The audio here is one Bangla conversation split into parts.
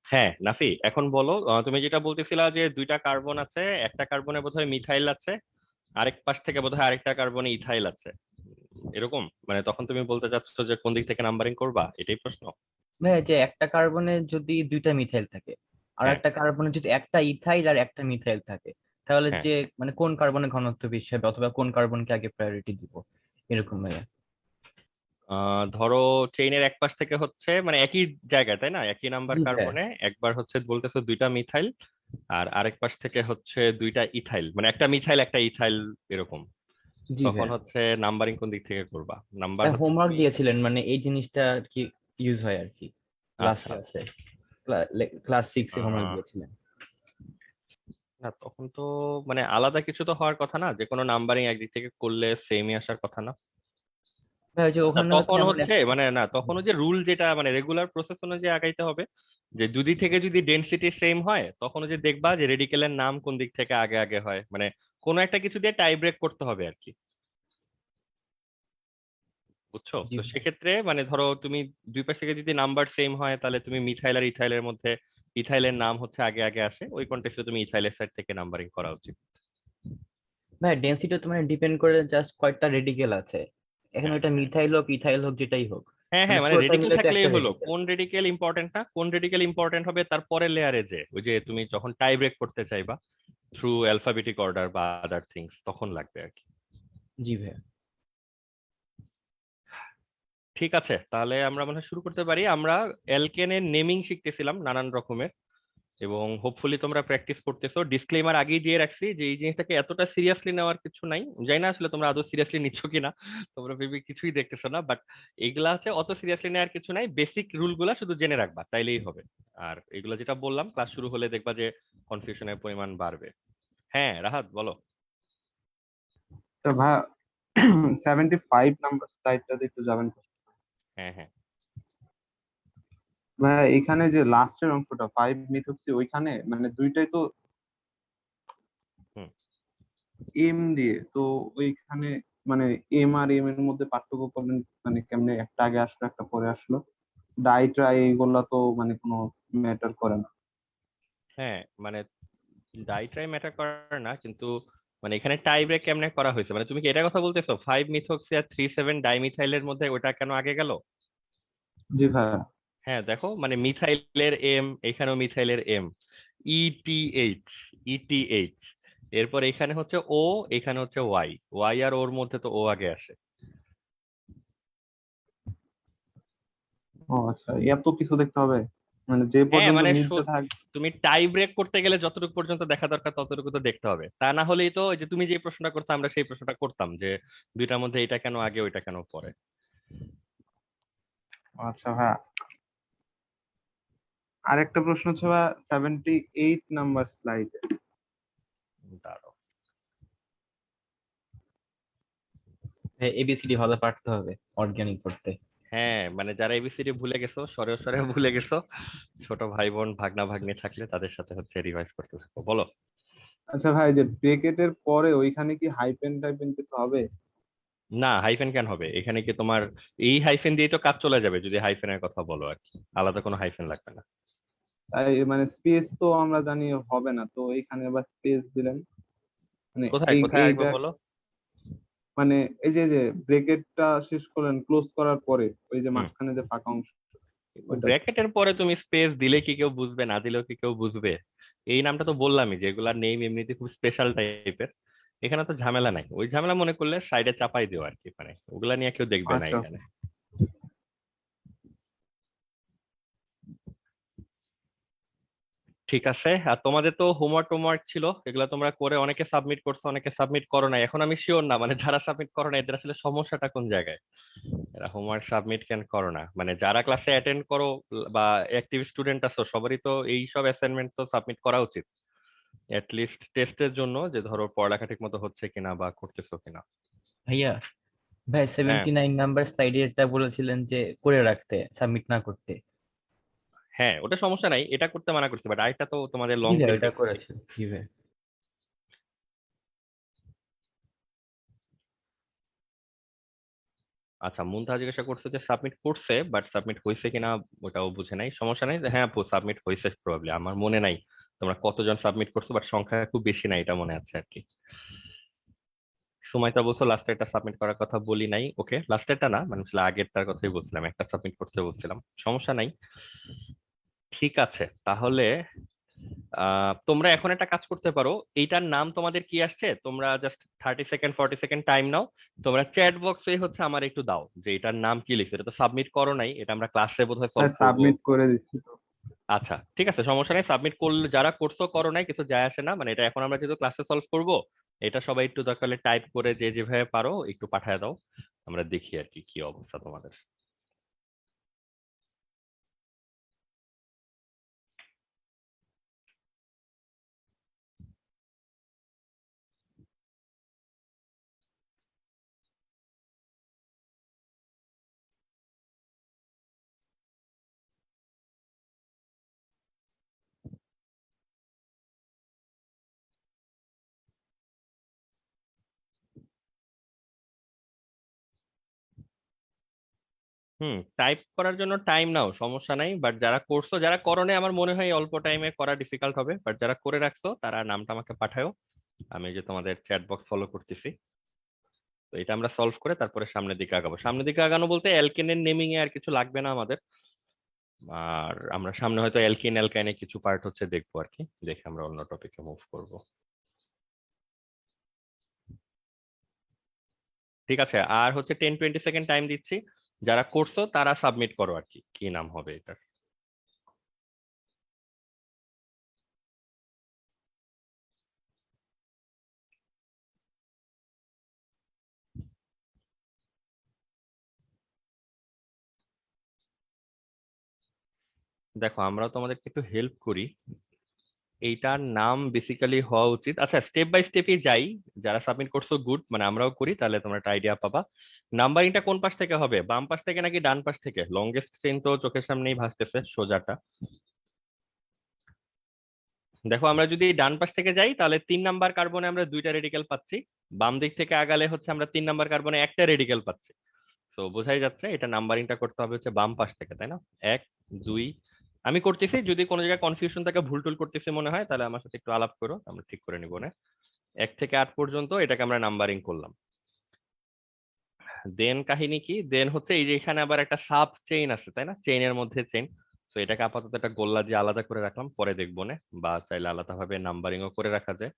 হ্যাঁ নাফি, এখন বলো। তুমি যেটা বলতেছিলা যে দুইটা কার্বন আছে, একটা কার্বনে বোধহয় মিথাইল আছে, আরেক পাশ থেকে বোধহয় আরেকটা কার্বনে ইথাইল আছে, এরকম। মানে তখন তুমি বলতে চাচ্ছ যে কোন দিক থেকে নাম্বারিং করবা, এটাই প্রশ্ন? ভাই যে একটা কার্বনে যদি দুইটা মিথাইল থাকে, আর হ্যাঁ। একটা কার্বনে যদি একটা ইথাইল আর একটা মিথাইল থাকে, তাহলে হ্যাঁ। যে মানে কোন কার্বনের ঘনত্ব বেশি হবে অথবা কোন কার্বনকে আগে প্রায়োরিটি দিব, এরকম ভাইয়া। ধরো চেইনের এক পাশ থেকে হচ্ছে মানে একই জায়গায়, তাই না, একই নাম্বার জি ভাইয়া। কার্বনে একবার হচ্ছে বলতেছো দুইটা মিথাইল, আর আরেক পাশ থেকে হচ্ছে দুইটা ইথাইল, মানে একটা মিথাইল একটা ইথাইল, এরকম। জি তখন ভাইয়া। হচ্ছে নাম্বারিং কোন দিক থেকে করবা? নাম্বার ভাই হচ্ছে হোমওয়ার্ক তুমি। দিয়েছিলেন মানে এই জিনিসটা আর কি ইউজ হয় আর কি লাস্ট আচ্ছা। ক্লাসে, ক্লাস 6-এ হোমওয়ার্ক আহ দিয়েছিলেন। না তখন তো মানে আলাদা কিছু তো হওয়ার কথা না, যে কোনো নাম্বারিং একদিক থেকে করলে সেমই আসার কথা না? ভাই ওই যে আচ্ছা, ওখানে হচ্ছে তখন এমন হচ্ছে মানে না, তখন ওই যে রুল যেটা মানে রেগুলার প্রসেস অনুযায়ী আগাইতে হবে, যে দুদিক থেকে যদি ডেনসিটি সেম হয় তখন ওই যে দেখবা যে রেডিকেলের নাম কোন দিক থেকে আগে আগে হয়, মানে কোনো একটা কিছু দিয়ে টাই ব্রেক করতে হবে আর কি। বুঝছো? জি তো ভাইয়া। সেক্ষেত্রে মানে ধরো তুমি দুই পাশ থেকে যদি নাম্বার সেম হয় তাহলে তুমি মিথাইল আর ইথাইলের মধ্যে ইথাইলের নাম হচ্ছে আগে আগে আসে, ওই কন্টেক্সটে তুমি ইথাইলের সাইড থেকে নাম্বারিং করা উচিত। ভাই ডেন্সিটি তো মানে ডিপেন্ড করে জাস্ট কয়টা রেডিকেল আছে, এখন হ্যাঁ। ওটা মিথাইল হোক ইথাইল হোক যেটাই হোক, হ্যাঁ মানে হ্যাঁ, মানে পুরোটা রেডিকেল মিলে তো একটা থাকলেই হলো, রেডিকেল। কোন রেডিকেল ইম্পর্টেন্ট না, কোন রেডিকেল ইম্পর্টেন্ট হবে তারপরে লেয়ারে, যে ওই যে তুমি যখন টাই ব্রেক করতে চাইবা থ্রু অ্যালফাবেটিক অর্ডার বা আদার থিংস, তখন লাগবে আর কি। জি ভাইয়া। ঠিক আছে, তাহলে আমরা মনে হয় শুরু করতে পারি। আমরা অ্যালকেনের নেমিং শিখতেছিলাম নানান রকমের, এবং হোপফুলি তোমরা প্র্যাকটিস করতেছো। ডিসক্লেমার আগেই দিয়ে রাখছি যে এই জিনিসটাকে এতটা সিরিয়াসলি নেওয়ার কিছু নাই, জানি না আসলে তোমরা আদৌ সিরিয়াসলি নিচ্ছ কিনা, তোমরা ভেবে কিছুই দেখতেছো না, বাট এগুলা হচ্ছে অত সিরিয়াসলি নেওয়ার কিছু নাই, বেসিক রুল গুলা শুধু জেনে রাখবা তাইলেই হবে। আর এগুলো যেটা বললাম ক্লাস শুরু হলে দেখবা যে কনফিউশনের পরিমাণ বাড়বে। হ্যাঁ রাহাত বলো। তো ভাই 75 নাম্বার স্লাইডটাতে একটু যাবেন তো? হ্যাঁ হ্যাঁ। ভাই এখানে যে লাস্টের অংশটা 5 মিথক্সি, ওইখানে মানে দুইটাই তো হুম। এম দিয়ে তো, ওইখানে মানে এম আর এম এর মধ্যে পার্থক্য করবেন মানে কেমনে? একটা আগে আসলো একটা পরে আসলো, ডাই ট্রাই এইগুলা তো মানে কোনো ম্যাটার করে না। হ্যাঁ মানে ডাইট্রাই ম্যাটার করে না, কিন্তু মানে এখানে টাই ব্রেক কেমনে করা হয়েছে, মানে তুমি কি এটা কথা বলতেছো 5 মিথক্সি আর 3 7 ডাইমিথাইলের মধ্যে ওটা কেন আগে গেল? জি ভাই। হ্যাঁ দেখো, মানে মিথাইলের এম, এখানেও মিথাইলের এম, ইটিএইচ, ইটিএইচ, এরপর এখানে হচ্ছে ও, এখানে হচ্ছে ওয়াই, ওয়াই আর ওর মধ্যে তো ও আগে আসে। ও আচ্ছা, এত কিছু দেখতে হবে মানে যে হ্যাঁ পর্যন্ত মানে মিলতে থাক। তুমি টাই ব্রেক করতে গেলে যতটুকু পর্যন্ত দেখা দরকার ততটুকু তো দেখতে হবে, তা না হলেই তো ওই যে তুমি যে প্রশ্নটা করছো আমরা সেই প্রশ্নটা করতাম যে দুইটার মধ্যে এটা কেন আগে ওইটা কেন পরে। আচ্ছা ভাই, আরেকটা প্রশ্ন হচ্ছে ভাই 78 নাম্বার স্লাইড। দাঁড়াও। এবিসিডি ভালো পারতে হবে অর্গানিক করতে। হ্যাঁ মানে যারা এবিসিডি ভুলে গেছো, সরে সরে ভুলে গেছো, ছোট ভাই বোন ভাগনা ভাগ্নি থাকলে তাদের সাথে হচ্ছে রিভাইজ করতে থাকো, বলো। আচ্ছা ভাই, যে ব্রেকেটের পরে ওইখানে কি হাইপেন টাইপেন কিছু হবে? না হাইফেন কেন হবে এখানে, কি তোমার এই হাইফেন দিয়ে তো কাজ চলে যাবে যদি হাইফেনের কথা বলো আর কি, আলাদা কোনো হাইফেন লাগবে না। তাই মানে স্পেস তো আমরা জানি হবে না, তো এইখানে আবার স্পেস দিলেন মানে কোথায় এই কোথায় আসবে এইটা বলো। মানে এই যে ব্রেকেটটা শেষ করলেন ক্লোজ করার পরে, ওই যে হুম। মাঝখানে যে ফাঁকা অংশ ওইটা। ব্র্যাকেটের পরে তুমি স্পেস দিলে কি কেউ বুঝবে, না দিলেও কি কেউ বুঝবে? এই নামটা তো বললামই যে এগুলার নেম এমনিতে খুব স্পেশাল টাইপের, এখানে তো ঝামেলা নাই, ওই ঝামেলা মনে করলে সাইডে চাপাই দিও আর কি, মানে ওগুলা নিয়ে কেউ দেখবে না আচ্ছা। এখানে। ঠিক আছে, আর তোমাদের তো হোমওয়ার্ক টোমওয়ার্ক ছিল, এগুলো তোমরা করে অনেকে সাবমিট করছো অনেকে সাবমিট করো না, এখন আমি শিওর না মানে যারা সাবমিট করো না এদের আসলে সমস্যাটা কোন জায়গায়। এরা হোমওয়ার্ক সাবমিট কেন করো না, মানে যারা ক্লাসে অ্যাটেন্ড করো বা অ্যাক্টিভ স্টুডেন্ট আছো সবারই তো এই সব অ্যাসাইনমেন্ট তো সাবমিট করা উচিত, লিস্ট টেস্টের জন্য, যে ধরো পড়ালেখা ঠিক মতো হচ্ছে কিনা বা করতেছো কিনা। ভাইয়া, ভাই হ্যাঁ। 79 নাম্বার স্লাইডে এটা বলেছিলেন যে করে রাখতে, সাবমিট না করতে। হ্যাঁ ওটা সমস্যা নাই, এটা করতে মানা করছি, বাট আরেকটা তো তোমাদের জি লং ভাই টেস্ট ওটা আছে। করেছে। জি ভাই। আচ্ছা, মুনতাহা জিজ্ঞাসা করছে যে সাবমিট করছে বাট সাবমিট হয়েছে কিনা ওটাও বুঝে নাই। সমস্যা নাই, হ্যাঁ আপু সাবমিট হয়েছে প্রবাবলি, আমার মনে নাই তোমরা কতজন সাবমিট করছো, বাট সংখ্যা খুব বেশি নাই এটা মনে আছে আর কি। সুমাইতা বলছো লাস্টেরটা সাবমিট করার কথা বলি নাই, ওকে লাস্টেরটা না মানে আসলে আগেরটার কথাই বলছিলাম, একটা সাবমিট করতে বলছিলাম, সমস্যা নাই। ঠিক আছে তাহলে তোমরা এখন একটা কাজ করতে পারো, এইটার নাম তোমাদের কি আসছে, তোমরা জাস্ট 30 সেকেন্ড 40 সেকেন্ড টাইম নাও, তোমরা চ্যাট বক্সে হচ্ছে আমার একটু দাও যে এটার নাম কি লিখছো, এটা তো সাবমিট করো নাই, এটা আমরা ক্লাসে বোধহয় সলভ করবো। সাবমিট করে দিচ্ছি তো। আচ্ছা ঠিক আছে, সমস্যা নেই, সাবমিট করলে যারা করছো করো নাই কিছু যায় আসে না, মানে এটা এখন আমরা যেহেতু ক্লাসে সলভ করবো, এটা সবাই একটু দরকার হলে টাইপ করে যে যেভাবে পারো একটু পাঠায় দাও, আমরা দেখি আর কি কি অবস্থা তোমাদের। টাইপ করার জন্য টাইম নাও, সমস্যা নাই, বাট যারা করছো যারা করো নাই আমার মনে হয় অল্প টাইমে করা ডিফিকাল্ট হবে, বাট যারা করে রাখছো তারা নামটা আমাকে পাঠাও, আমি যে তোমাদের চ্যাট বক্স ফলো করতেছি। তো এটা আমরা সলভ করে তারপরে সামনের দিকে আগাবো, সামনের দিকে আগানো বলতে অ্যালকেনের নেমিং এ আর কিছু লাগবে না আমাদের, আর আমরা সামনে হয়তো অ্যালকিন অ্যালকাইনে কিছু পার্ট হচ্ছে দেখবো আর কি, দেখে আমরা অন্য টপিকে মুভ করব। ঠিক আছে, আর হচ্ছে 10-20 সেকেন্ড টাইম দিচ্ছি, যারা করছো তারা সাবমিট করো আর কি, কি নাম হবে এটা। দেখো আমরা তোমাদেরকে একটু হেল্প করি, এইটার নাম বেসিক্যালি হওয়া উচিত, আচ্ছা স্টেপ বাই স্টেপই যাই, যারা সাবমিট করছো গুড, মানে আমরাও করি তাহলে তোমরা একটা আইডিয়া পাবা। নাম্বারিংটা কোন পাশ থেকে হবে, বাম পাশ থেকে নাকি ডান পাশ থেকে? লংগেস্ট চেইন তো চোখের সামনেই ভাসতেছে সোজাটা। দেখো আমরা যদি ডান পাশ থেকে যাই তাহলে 3 নাম্বার কার্বনে আমরা 2টা রেডিকেল পাচ্ছি, বাম দিক থেকে আগালে হচ্ছে আমরা 3 নাম্বার কার্বনে একটা রেডিকেল পাচ্ছি। তো বোঝাই যাচ্ছে এটা নাম্বারিংটা করতে হবে হচ্ছে বাম পাশ থেকে, তাই না? 1 2, আমি করতেছি, যদি কোনো জায়গায় কনফিউশন থাকে ভুল টুল করতেছি মনে হয় তাহলে আমার সাথে একটু আলাপ করো, আমরা ঠিক করে নিবো না। 1 থেকে 8 পর্যন্ত এটাকে আমরা নাম্বারিং করলাম। দেন কাহিনী কি, দেন হচ্ছে এই যে এখানে আবার একটা সাব চেইন আছে তাই না, চেইনের মধ্যে চেইন। তো এটাকে আপাতত একটা গোল্লা দিয়ে আলাদা করে রাখলাম, পরে দেখবো না, বা চাইলে আলাদাভাবে নাম্বারিংও করে রাখা যায়।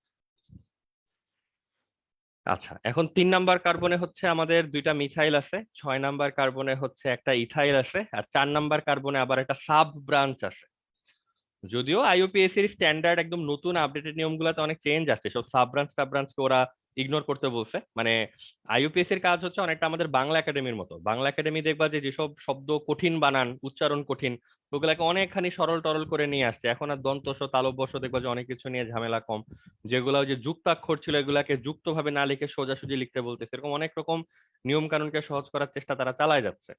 আচ্ছা এখন 3 নাম্বার কার্বনে হচ্ছে আমাদের 2টা মিথাইল আছে, 6 নাম্বার কার্বনে হচ্ছে একটা ইথাইল আছে, আর 4 নাম্বার কার্বনে আবার একটা সাব ব্রাঞ্চ আছে। যদিও আইইউপিএসসি এর স্ট্যান্ডার্ড একদম নতুন আপডেটেড নিয়মগুলোতে অনেক চেঞ্জ আছে, সব সাব ব্রাঞ্চ টাব ব্রাঞ্চকে ওরা ইগনোর করতে বলছে, মানে আইইউপিএসসি এর কাজ হচ্ছে অনেকটা আমাদের বাংলা একাডেমির মতো, বাংলা একাডেমি দেখবা যে যেসব শব্দ কঠিন বানান উচ্চারণ কঠিন ওগুলাকে অনেকখানি সরল টরল করে নিয়ে আসছে, এখন আর দন্তস তালব্যস্য দেখবা যে অনেক কিছু নিয়ে ঝামেলা কম, যেগুলো ওই যে যুক্তাক্ষর ছিল এগুলাকে যুক্ত ভাবে না লিখে সোজাসুজি লিখতে বলতেছে, এরকম অনেক রকম নিয়ম কানুনকে সহজ করার চেষ্টা তারা চালায় যাচ্ছে।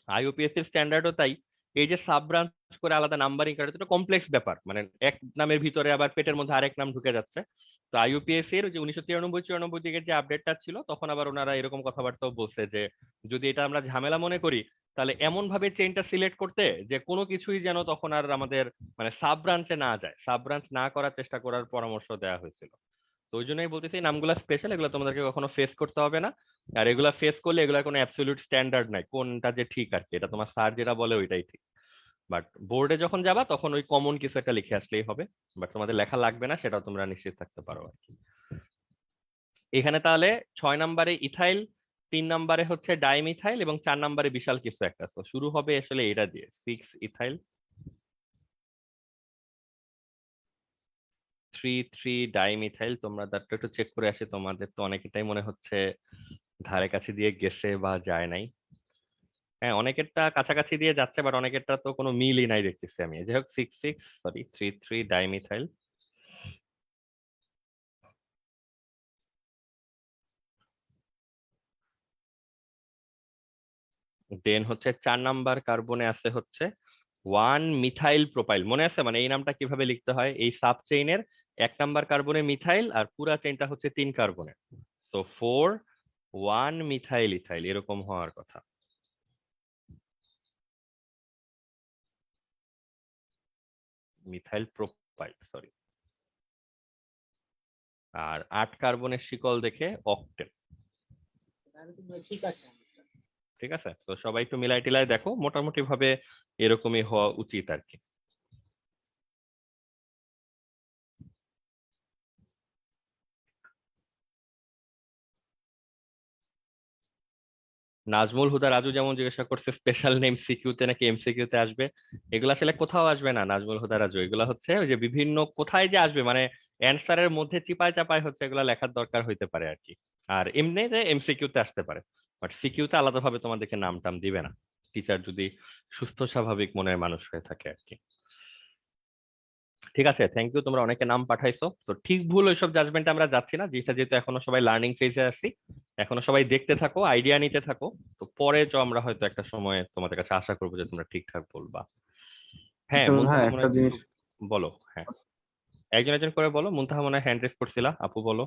আইইউপিএসসি স্ট্যান্ডার্ডও তাই, এই যে সাব ব্রাঞ্চ করে আলাদা নাম্বারিং করা এটা কমপ্লেক্স ব্যাপার, মানে এক নামের ভিতরে আবার পেটের মধ্যে আরেক নাম ঢুকে যাচ্ছে। তো আইইউপিএসসি এর যে 1993-94 দিকের যে আপডেটটা ছিল তখন আবার ওনারা এরকম কথাবার্তাও বলছে যে যদি এটা আমরা ঝামেলা মনে করি তাহলে এমন ভাবে চেইনটা সিলেক্ট করতে যে কোনো কিছুই যেন তখন আর আমাদের মানে সাব ব্রাঞ্চে না যায়, সাব ব্রাঞ্চ না করার চেষ্টা করার পরামর্শ দেওয়া হয়েছিল। তো ওই জন্যই বলতেছি এই নামগুলো স্পেশাল, এগুলো তোমাদেরকে কখনো ফেস করতে হবে না, আর এগুলা ফেস করলে এগুলা কোনো অ্যাবসলিউট স্ট্যান্ডার্ড নাই কোনটা যে ঠিক আর কি, এটা তোমার স্যার যেটা বলে ওইটাই ঠিক, বাট বোর্ডে যখন যাবা তখন ওই কমন কিছু একটা লিখে আসলেই হবে, বাট তোমাদের লেখা লাগবে না সেটাও তোমরা নিশ্চিত থাকতে পারো আর কি। এখানে তাহলে 6 নাম্বারে ইথাইল, 3 নাম্বারে হচ্ছে ডাইমিথাইল, এবং 4 নাম্বারে বিশাল কিছু একটা, তো শুরু হবে আসলে এটা দিয়ে 6 ইথাইল 3 3 ডাইমিথাইল, তোমরা তারটা একটু চেক করে আসে, তোমাদের তো অনেকটাই মনে হচ্ছে ধারে কাছে দিয়ে গেছে বা যায় নাই। হ্যাঁ অনেকেরটা কাছাকাছি দিয়ে যাচ্ছে বাট অনেকেরটা তো কোনো মিলই নাই দেখতেছি আমি, যাই হোক 3 3 ডাইমিথাইল। দেন হচ্ছে 4 নাম্বার কার্বনে আছে হচ্ছে 1 মিথাইল প্রোপাইল, মনে আছে মানে এই নামটা কিভাবে লিখতে হয়, এই সাব চেইনের 1 নাম্বার কার্বনে মিথাইল আর পুরা চেইনটা হচ্ছে 3 কার্বনের, তো 4 ওয়ান মিথাইল ইথাইল এরকম হওয়ার কথা। Methyl propyl, sorry. আর 8 কার্বনের শিকল দেখে অক্টেন। তাহলে তো ভাই ঠিক আছে আমারটা। ঠিক আছে, তো সবাই একটু মিলাই টিলাই দেখো, মোটামুটি ভাবে এরকমই হওয়া উচিত আর কি। নাজমুল হুদা রাজু যেমন জিজ্ঞাসা করছে স্পেশাল নেম সিকিউ তে নাকি এমসিকিউ তে আসবে, এগুলো আসলে কোথাও আসবে না নাজমুল হুদা রাজু, এগুলা হচ্ছে ওই যে বিভিন্ন কোথায় যে আসবে মানে অ্যান্সারের মধ্যে চিপায় চাপায় হচ্ছে এগুলা লেখার দরকার হইতে পারে আর কি। আর এমনিতে এমসিকিউ তে আসতে পারে, বাট সিকিউ তে আলাদাভাবে তোমাদেরকে নাম টাম দিবে না, টিচার যদি সুস্থ স্বাভাবিক মনের মানুষ হয়ে থাকে আর কি। ঠিক আছে, থ্যাংক ইউ, তোমরা অনেকে নাম পাঠাইছো। তো ঠিক ভুল ওইসব জাজমেন্টে আমরা যাচ্ছি না, যেটা যেহেতু এখনো সবাই লার্নিং ফেজে আছি, এখনো সবাই দেখতে থাকো, আইডিয়া নিতে থাকো। তো পরে তো আমরা হয়তো একটা সময় তোমাদের কাছে আশা করবো যে তোমরা ঠিকঠাক বলবা। হ্যাঁ, আচ্ছা ভাই মুনতাহা মনে একটা হয় কিছু জিনিস, বলো। হ্যাঁ, একজন একজন করে বলো। মুনতাহা মনে হয় হ্যান্ড রেজ করছিলা, আপু বলো।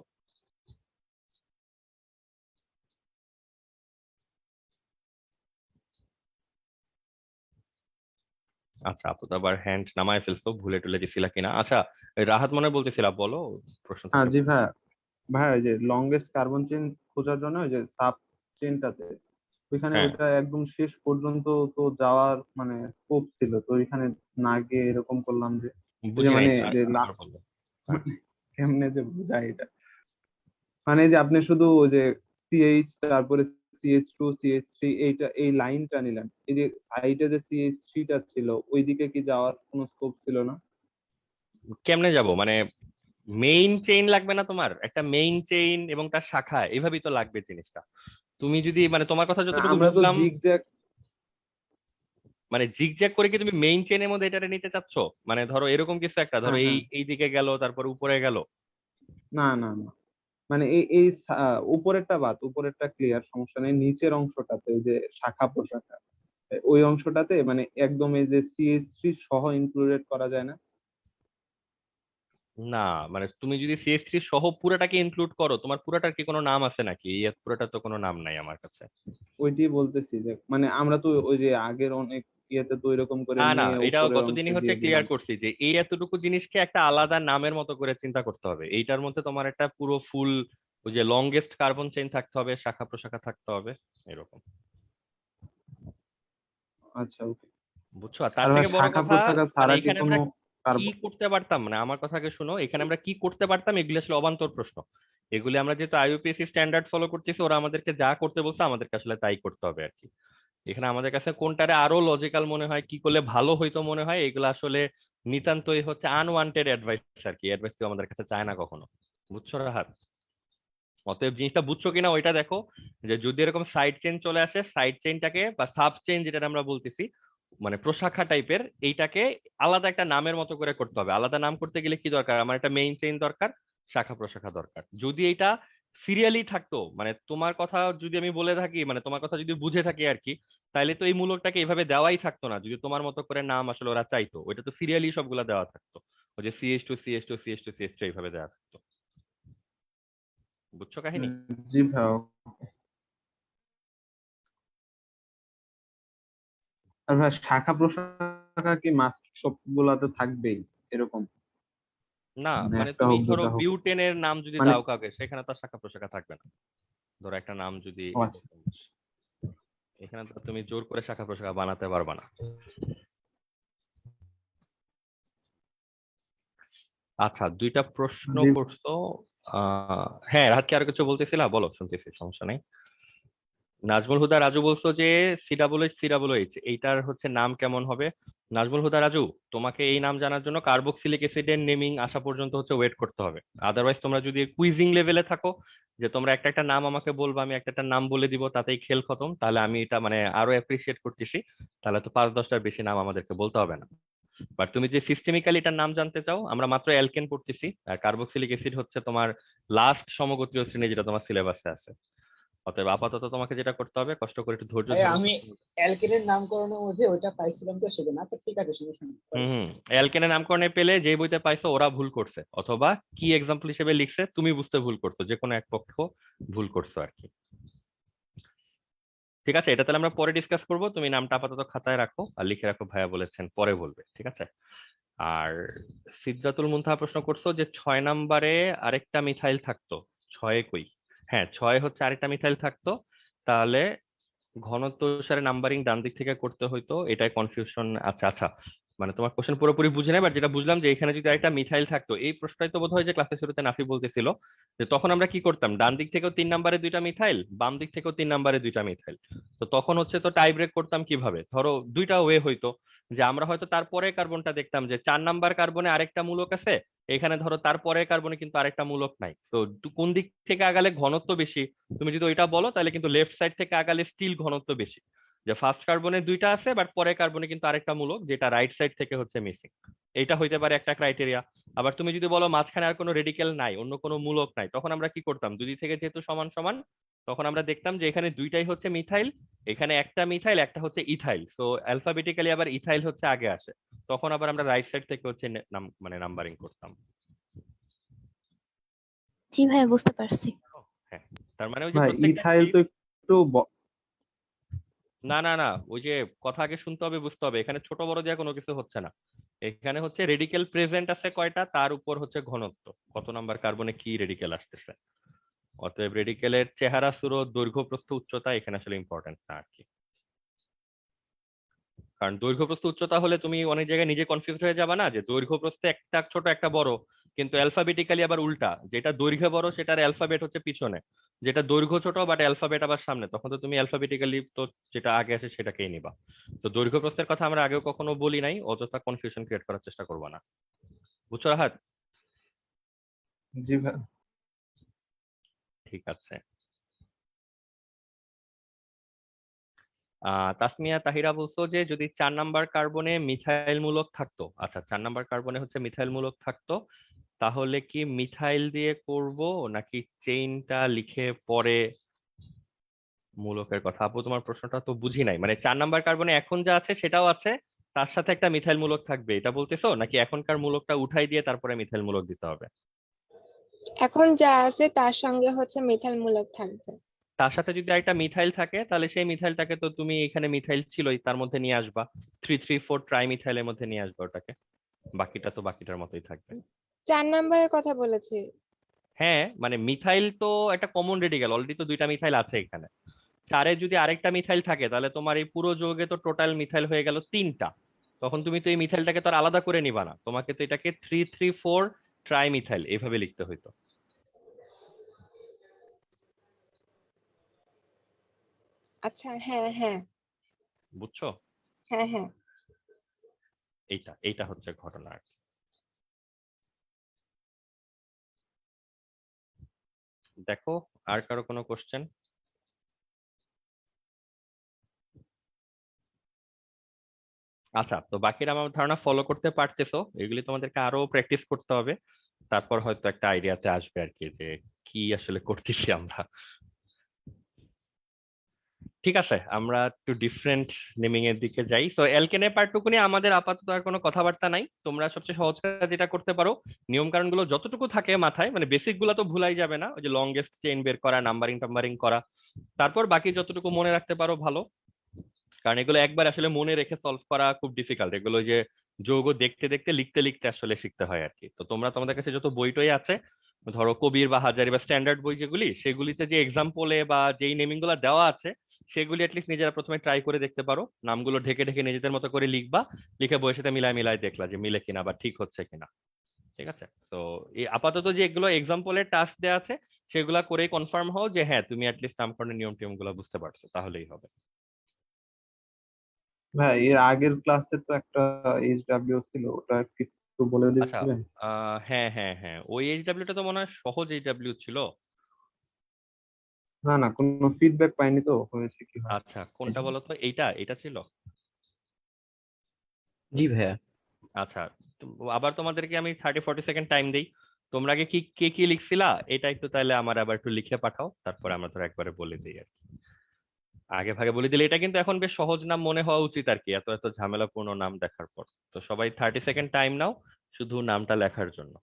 আচ্ছা, আপু তো আবার হ্যান্ড নামায় ফেলছো, ভুলে টুলে গেছিলা কিনা। আচ্ছা, এই রাহাত মনে হয় বলতেছিলা, বলো প্রশ্ন হ্যাঁ থাকলে জি বলো। ভাই, ভাই ওই যে লংগেস্ট কার্বন চেইন খোঁজার জন্য ওই যে সাব চেইনটাতে ওইখানে হ্যাঁ, ওইটা একদম শেষ পর্যন্ত তো যাওয়ার মানে স্কোপ ছিল, তো ওইখানে না গিয়ে এরকম করলাম যে ওই যে বুঝি নাই মানে তো, যে আবার লাস্ট বললো। কেমনে যে বোঝায় এটা, মানে এই যে আপনি শুধু ওই যে সিএইচ তারপরে CH2 CH3 এইটা এই লাইনটা নিলেন, এই যে সাইডে যে CH3টা ছিল ওইদিকে কি যাওয়ার কোনো স্কোপ ছিল না? কেমনে যাব মানে, মেইন চেইন লাগবে না তোমার? একটা মেইন চেইন এবং তার শাখা এভাবেই তো লাগবে জিনিসটা। তুমি যদি মানে তোমার কথা যতটুকু আমরা তো বুঝলাম, জিগজ্যাগ, মানে জিগজ্যাগ করে কি তুমি মেইন চেইনের মধ্যে এটা নিতে চাচ্ছ? মানে ধরো এরকম কিছু একটা, ধরো হ্যাঁ এই হ্যাঁ, এই দিকে গেল তারপর উপরে গেল। না না না, মানে এই উপরেরটা বাদ, উপরেরটা ক্লিয়ার, সমস্যা নেই, নিচের অংশটাতে ওই যে শাখা প্রশাখা ওই অংশটাতে মানে একদম এই যে CH3 সহ ইনক্লুডেড করা যায় না? না, মানে তুমি যদি CH3 সহ পুরাটাকে ইনক্লুড করো, তোমার পুরাটার কি কোনো নাম আছে নাকি? এই পুরাটার তো কোনো নাম নাই আমার কাছে। ওইটাই বলতেছি যে মানে আমরা তো ওই যে আগের অনেক ইয়েতে তো এরকম করে না না, নিয়ে এটাও উপরের অংশে গতদিনই হচ্ছে দিয়ে দিলাম। ক্লিয়ার করছি যে এই এতটুকু জিনিসকে একটা আলাদা নামের মতো করে চিন্তা করতে হবে। এইটার মধ্যে তোমার একটা পুরো ফুল ওই যে লংগেস্ট কার্বন চেইন থাকতে হবে, শাখা প্রশাখা থাকতে হবে, এরকম। আচ্ছা ওকে। বুঝছো? আর তার আর ভাই থেকে বড় শাখা কথা, প্রশাখা মানে ছাড়া কি এখানে কোনো আমরা কি কার্বন? করতে পারতাম, মানে আমার কথাকে শুনো, এখানে আমরা কি করতে পারতাম এগুলো আসলে অবান্তর প্রশ্ন। এগুলি আমরা যেহেতু IUPAC স্ট্যান্ডার্ড ফলো করতেছি, ওরা আমাদেরকে যা করতে বলছে আমাদেরকে আসলে তাই করতে হবে আর কি। এখানে আমাদের কাছে কোনটারে আরো লজিক্যাল মনে হয়, কি করলে ভালো হইতো মনে হয়, এগুলো আসলে নিতান্তই হচ্ছে আনওয়ান্টেড অ্যাডভাইস আর কি। অ্যাডভাইস কেউ আমাদের কাছে চায় না কখনো। বুঝছো রাহাত? অতএব জিনিসটা বুঝছো কিনা ওইটা দেখো, যে যদি এরকম সাইড চেইন চলে আসে, সাইড চেইনটাকে বা সাব চেইন যেটা আমরা বলতেছি, মানে প্রশাখা টাইপের, এইটাকে আলাদা একটা নামের মতো করে করতে হবে। আলাদা নাম করতে গেলে কি দরকার, আমার একটা মেইন চেইন দরকার, শাখা প্রশাখা দরকার। যদি এটা সিরিয়ালি থাকতো, মানে তোমার কথা যদি আমি বলে থাকি, মানে তোমার কথা যদি বুঝে থাকি আর কি, তাহলে তো এই মূলকটাকে এইভাবে দেওয়াই থাকতো না। যদি তোমার মতো করে নাম আসলে ওরা চাইতো, ওইটা তো সিরিয়ালি সবগুলা দেওয়া থাকতো, ওই যে CH2 CH2 CH2 এইভাবে দেওয়া থাকতো। বুঝছো কাহিনী? জি ভাই। আর ভাই শাখা প্রশাখা কি মাস্ট সবগুলাতে থাকবেই এরকম, না, মানে মানে একটা তুমি হোক ধরো দুটা হোক? বিউটেনের নাম যদি মানে দাও কাউকে, সেখানে তো আর শাখা প্রশাখা থাকবে না। ধরো একটা নাম যদি, ও আচ্ছা। এখানে তো তুমি জোর করে শাখা প্রশাখা বানাতে পারবা না। আচ্ছা, দুইটা প্রশ্ন জি করছো। হ্যাঁ, রাহাত কি আর কিছু বলতেছিলা? বলো, শুনতেছি, সমস্যা নেই। নাজমুল হুদা রাজু বলছো যে COOH এইটার হচ্ছে নাম কেমন হবে। নাজমুল হুদা রাজু, তোমাকে এই নাম জানার জন্য কার্বক্সিলিক অ্যাসিডের নেমিং আসা পর্যন্ত হচ্ছে ওয়েট করতে হবে। আদারওয়াইজ তোমরা যদি কুইজিং লেভেলে থাকো, যে তোমরা একটা একটা নাম আমাকে বলবা, আমি একটা একটা নাম বলে দিব, তাতেই খেল খতম, তাহলে আমি এটা মানে আরো অ্যাপ্রিসিয়েট করতেছি। তাহলে তো 5-10টার বেশি নাম আমাদেরকে বলতে হবে না। বাট তুমি যে সিস্টেমিক্যালি এটার নাম জানতে চাও, আমরা মাত্র অ্যালকেন পড়তেছি, আর কার্বক্সিলিক অ্যাসিড হচ্ছে তোমার লাস্ট সমগোত্রীয় শ্রেণী, যেটা তোমার সিলেবাসে আছে। অতএব আপাতত তোমাকে যেটা করতে হবে, কষ্ট করে একটু ধৈর্য ভাই ধারণ আমি করতে হবে। অ্যালকেনের নামকরণের মধ্যে ওইটা পাইছিলাম তো সেজন্য। আচ্ছা ঠিক আছে, সমস্যা নেই, পরে হুম হুম, সমস্যা অ্যালকেনের নামকরণে পেলে যে বইতে পাইছো ওরা ভুল করছে, অথবা কি এক্সাম্পল হিসেবে লিখছে তুমি বুঝতে ভুল করছো, যে কোনো এক পক্ষ ভুল করছো আর কি। ঠিক আছে, এটা তাহলে আমরা পরে ডিসকাস করব। তুমি নামটা আপাতত খাতায় রাখো আর লিখে রাখো, ভাইয়া বলেছেন পরে বলবে, ঠিক আছে? আর সিদ্ধাতুল মুনতাহা প্রশ্ন করছো যে 6 নম্বরে আরেকটা মিথাইল থাকতো, 6-এ কই? হ্যাঁ, 6 হচ্ছে আরেকটা মিথাইল থাকতো। তাহলে ঘনত্ব অনুসারে নাম্বারিং ডান দিক থেকে করতে হইতো, এটাই কনফিউশন আছে। আচ্ছা, মানে তোমার কোশ্চেন পুরোপুরি বুঝে নাই, বাট যেটা বুঝলাম যে এখানে যদি একটা মিথাইল থাকতো, এই প্রশ্নটাই তো বোধহয় যে ক্লাসের শুরুতে নাফি বলতেছিল, যে তখন আমরা কি করতাম, ডান দিক থেকেও 3 নম্বরে 2টা মিথাইল, বাম দিক থেকেও 3 নম্বরে 2টা মিথাইল। তো তখন হচ্ছে তো টাই ব্রেক করতাম কিভাবে, ধরো দুইটা ওয়ে হইতো, যে আমরা হয়তো তারপরে কার্বনটা দেখতাম যে 4 নাম্বার কার্বনে আরেকটা মূলক আছে, এখানে ধরো তারপরে কার্বনে কিন্তু আরেকটা মূলক নাই, তো কোন দিক থেকে আগালে ঘনত্ব বেশি, তুমি যদি ওইটা বলো তাহলে কিন্তু লেফট সাইড থেকে আগালে স্টিল ঘনত্ব বেশি। যে ফার্স্ট কার্বনে 2টা আছে বাট পরে কার্বনে কিন্তু আরেকটা মূলক যেটা রাইট সাইড থেকে হচ্ছে মিসিং, এইটা হইতে পারে একটা ক্রাইটেরিয়া। আবার তুমি যদি বলো মাঝখানে আর কোনো রেডিকেল নাই, অন্য কোনো মূলক নাই, তখন আমরা কি করতাম, দুই থেকে যেহেতু সমান সমান, তখন আমরা দেখতাম যে এখানে দুইটাই হচ্ছে মিথাইল, এখানে একটা মিথাইল একটা হচ্ছে ইথাইল, সো অ্যালফাবেটিক্যালি আবার ইথাইল হচ্ছে আগে আসে, তখন আবার আমরা রাইট সাইড থেকে হচ্ছে মানে নাম্বারিং করতাম। জি ভাইয়া, বুঝতে পারছি। হ্যাঁ, তার মানে ওই যে ভাই প্রত্যেকটা ইথাইল তো একটু না না না, ওই যে কথা আগে শুনতে হবে, বুঝতে হবে, এখানে ছোট বড় দেওয়া কোনো কিছু হচ্ছে না। এখানে হচ্ছে রেডিকেল প্রেজেন্ট আছে কয়টা, তার উপর হচ্ছে ঘনত্ব, কত নাম্বার কার্বনে কি রেডিকেল আসতেছে। অতএব রেডিকেলের চেহারা, সুরত, দৈর্ঘ্য, প্রস্থ, উচ্চতা এখানে আসলে ইম্পর্টেন্ট না আর কি। কারণ দৈর্ঘ্য প্রস্থ উচ্চতা হলে তুমি অনেক জায়গায় নিজে কনফিউজ হয়ে যাবে না, যে দৈর্ঘ্য প্রস্থে একটা ছোট একটা বড়, কিন্তু অ্যালফাবেটিক্যালি আবার উল্টা, যেটা দৈর্ঘ্য বড় সেটার অ্যালফাবেট হচ্ছে পিছনে, যেটা দৈর্ঘ্য ছোট বাট অ্যালফাবেট আবার সামনে, তখন তো তুমি অ্যালফাবেটিক্যালি তো যেটা আগে আসে সেটাকেই নিবা। তো দৈর্ঘ্য প্রস্থের কথা আমরা আগেও কখনো বলি নাই, অযথা কনফিউশন ক্রিয়েট করার চেষ্টা করবা না। বুঝছো রাহাত? জি ভাই। ঠিক আছে। তাসমিয়া তাহিরা বলছো যে যদি 4 নাম্বার কার্বনে মিথাইল মূলক থাকতো, আচ্ছা 4 নাম্বার কার্বনে হচ্ছে মিথাইল মূলক থাকতো, তাহলে কি মিথাইল দিয়ে করব নাকি চেইনটা লিখে পরে মূলকের কথা? আপু তোমার প্রশ্নটা তো বুঝি নাই, মানে 4 নাম্বার কার্বনে এখন যা আছে সেটাও আছে, তার সাথে একটা মিথাইল মূলক থাকবে এটা বলতেছো, নাকি এখনকার মূলকটা উঠাই দিয়ে তারপরে মিথাইল মূলক দিতে হবে? এখন যা আছে তার সঙ্গে হচ্ছে মিথাইল মূলক থাকবে। তার সাথে যদি একটা মিথাইল থাকে তাহলে সেই মিথাইলটাকে তো তুমি এখানে মিথাইল ছিলই তার মধ্যে নিয়ে আসবা, 3,3,4 ট্রাই মিথাইলের মধ্যে নিয়ে আসবা ওটাকে, বাকিটা তো বাকিটার মতোই থাকবে। 4 নম্বরের কথা বলেছি। হ্যাঁ, মানে মিথাইল তো একটা কমন রেডিকেল, অলরেডি তো 2টা মিথাইল আছে এখানে, 4-এ যদি আরেকটা মিথাইল থাকে তাহলে তোমার এই পুরো যৌগে তো টোটাল মিথাইল হয়ে গেল 3টা। তখন তুমি তো এই মিথাইলটাকে তো আর আলাদা করে নিবা না, তোমাকে তো এটাকে 3,3,4 ট্রাই মিথাইল এভাবে লিখতে হইতো। আচ্ছা, হ্যাঁ হ্যাঁ। বুঝছো? হ্যাঁ হ্যাঁ। এইটা এইটা হচ্ছে ঘটনা আর কি। দেখো, আর কারো কোনো কোশ্চেন? আচ্ছা, তো বাকিরা আমার ধারণা ফলো করতে পারতেছো, এগুলি তোমাদেরকে আরো প্র্যাকটিস করতে হবে, তারপর হয়তো একটা আইডিয়াতে আসবে আর কি, যে কি আসলে করতেছি আমরা। ঠিক আছে, আমরা একটু ডিফারেন্ট নেমিং এর দিকে যাই। তো অ্যালকেনের পার্টটুকু নিয়ে আমাদের আপাতত আর কোনো কথাবার্তা নাই। তোমরা সবচেয়ে সহজ কাজ যেটা করতে পারো, নিয়ম কানুন গুলো যতটুকু থাকে মাথায়, মানে বেসিক গুলো তো ভুলাই যাবে না, ওই যে লংগেস্ট চেইন বের করা, নাম্বারিং টাম্বারিং করা, তারপর বাকি যতটুকু মনে রাখতে পারো ভালো। কারণ এগুলো একবার আসলে মনে রেখে সলভ করা খুব ডিফিকাল্ট, এগুলো ওই যে যৌগ দেখতে দেখতে লিখতে লিখতে আসলে শিখতে হয় আর কি। তো তোমরা তোমাদের কাছে যত বই টই আছে, ধরো কবির বা হাজারি বা স্ট্যান্ডার্ড বই যেগুলি, সেগুলিতে যে এক্সাম্পলে বা যেই নেমিং গুলো দেওয়া আছে সেগুলি অ্যাটলিস্ট নিজেরা প্রথমে ট্রাই করে দেখতে পারো, নামগুলো ঢেকে ঢেকে নিজেদের মতো করে লিখবা, লিখে বইয়ের সাথে মিলায় মিলায় দেখলা যে মিলে কিনা বা ঠিক হচ্ছে কিনা। ঠিক আছে, তো এই আপাতত যে এগুলো এক্সাম্পলের টাস্ক দেওয়া আছে সেগুলা করেই কনফার্ম হও যে হ্যাঁ তুমি অ্যাটলিস্ট নামকরণের নিয়ম টিয়ম গুলো বুঝতে পারছো, তাহলেই হবে। ভাই এর আগের ক্লাসে তো একটা এইচডব্লিউ ছিল, ওটা কি একটু বলে আচ্ছা, দিবেন? হ্যাঁ হ্যাঁ হ্যাঁ, ওই এইচডাব্লিউটা তো মনে হয় সহজ এইচডাব্লিউ ছিল। না না, কোনো ফিডব্যাক পাইনি তো, হয়েছে কি হয়। আচ্ছা, কোনটা বলো তো, এইটা এটা ছিল? জি ভাইয়া। আচ্ছা, তো আবার তোমাদেরকে আমি 30-40 সেকেন্ড টাইম দেই, তোমরা আগে কি কে কি লিখছিলা এটা একটু তাহলে আমার আবার একটু লিখে পাঠাও, তারপরে আমরা তো একবারে বলে দিই আর কি। আগে ভাগে বলে দিলে এটা কিন্তু এখন বেশ সহজ নাম মনে হওয়া উচিত আর কি, এত এত ঝামেলাপূর্ণ নাম দেখার পর। তো সবাই 30 সেকেন্ড টাইম নাও শুধু নামটা লেখার জন্য।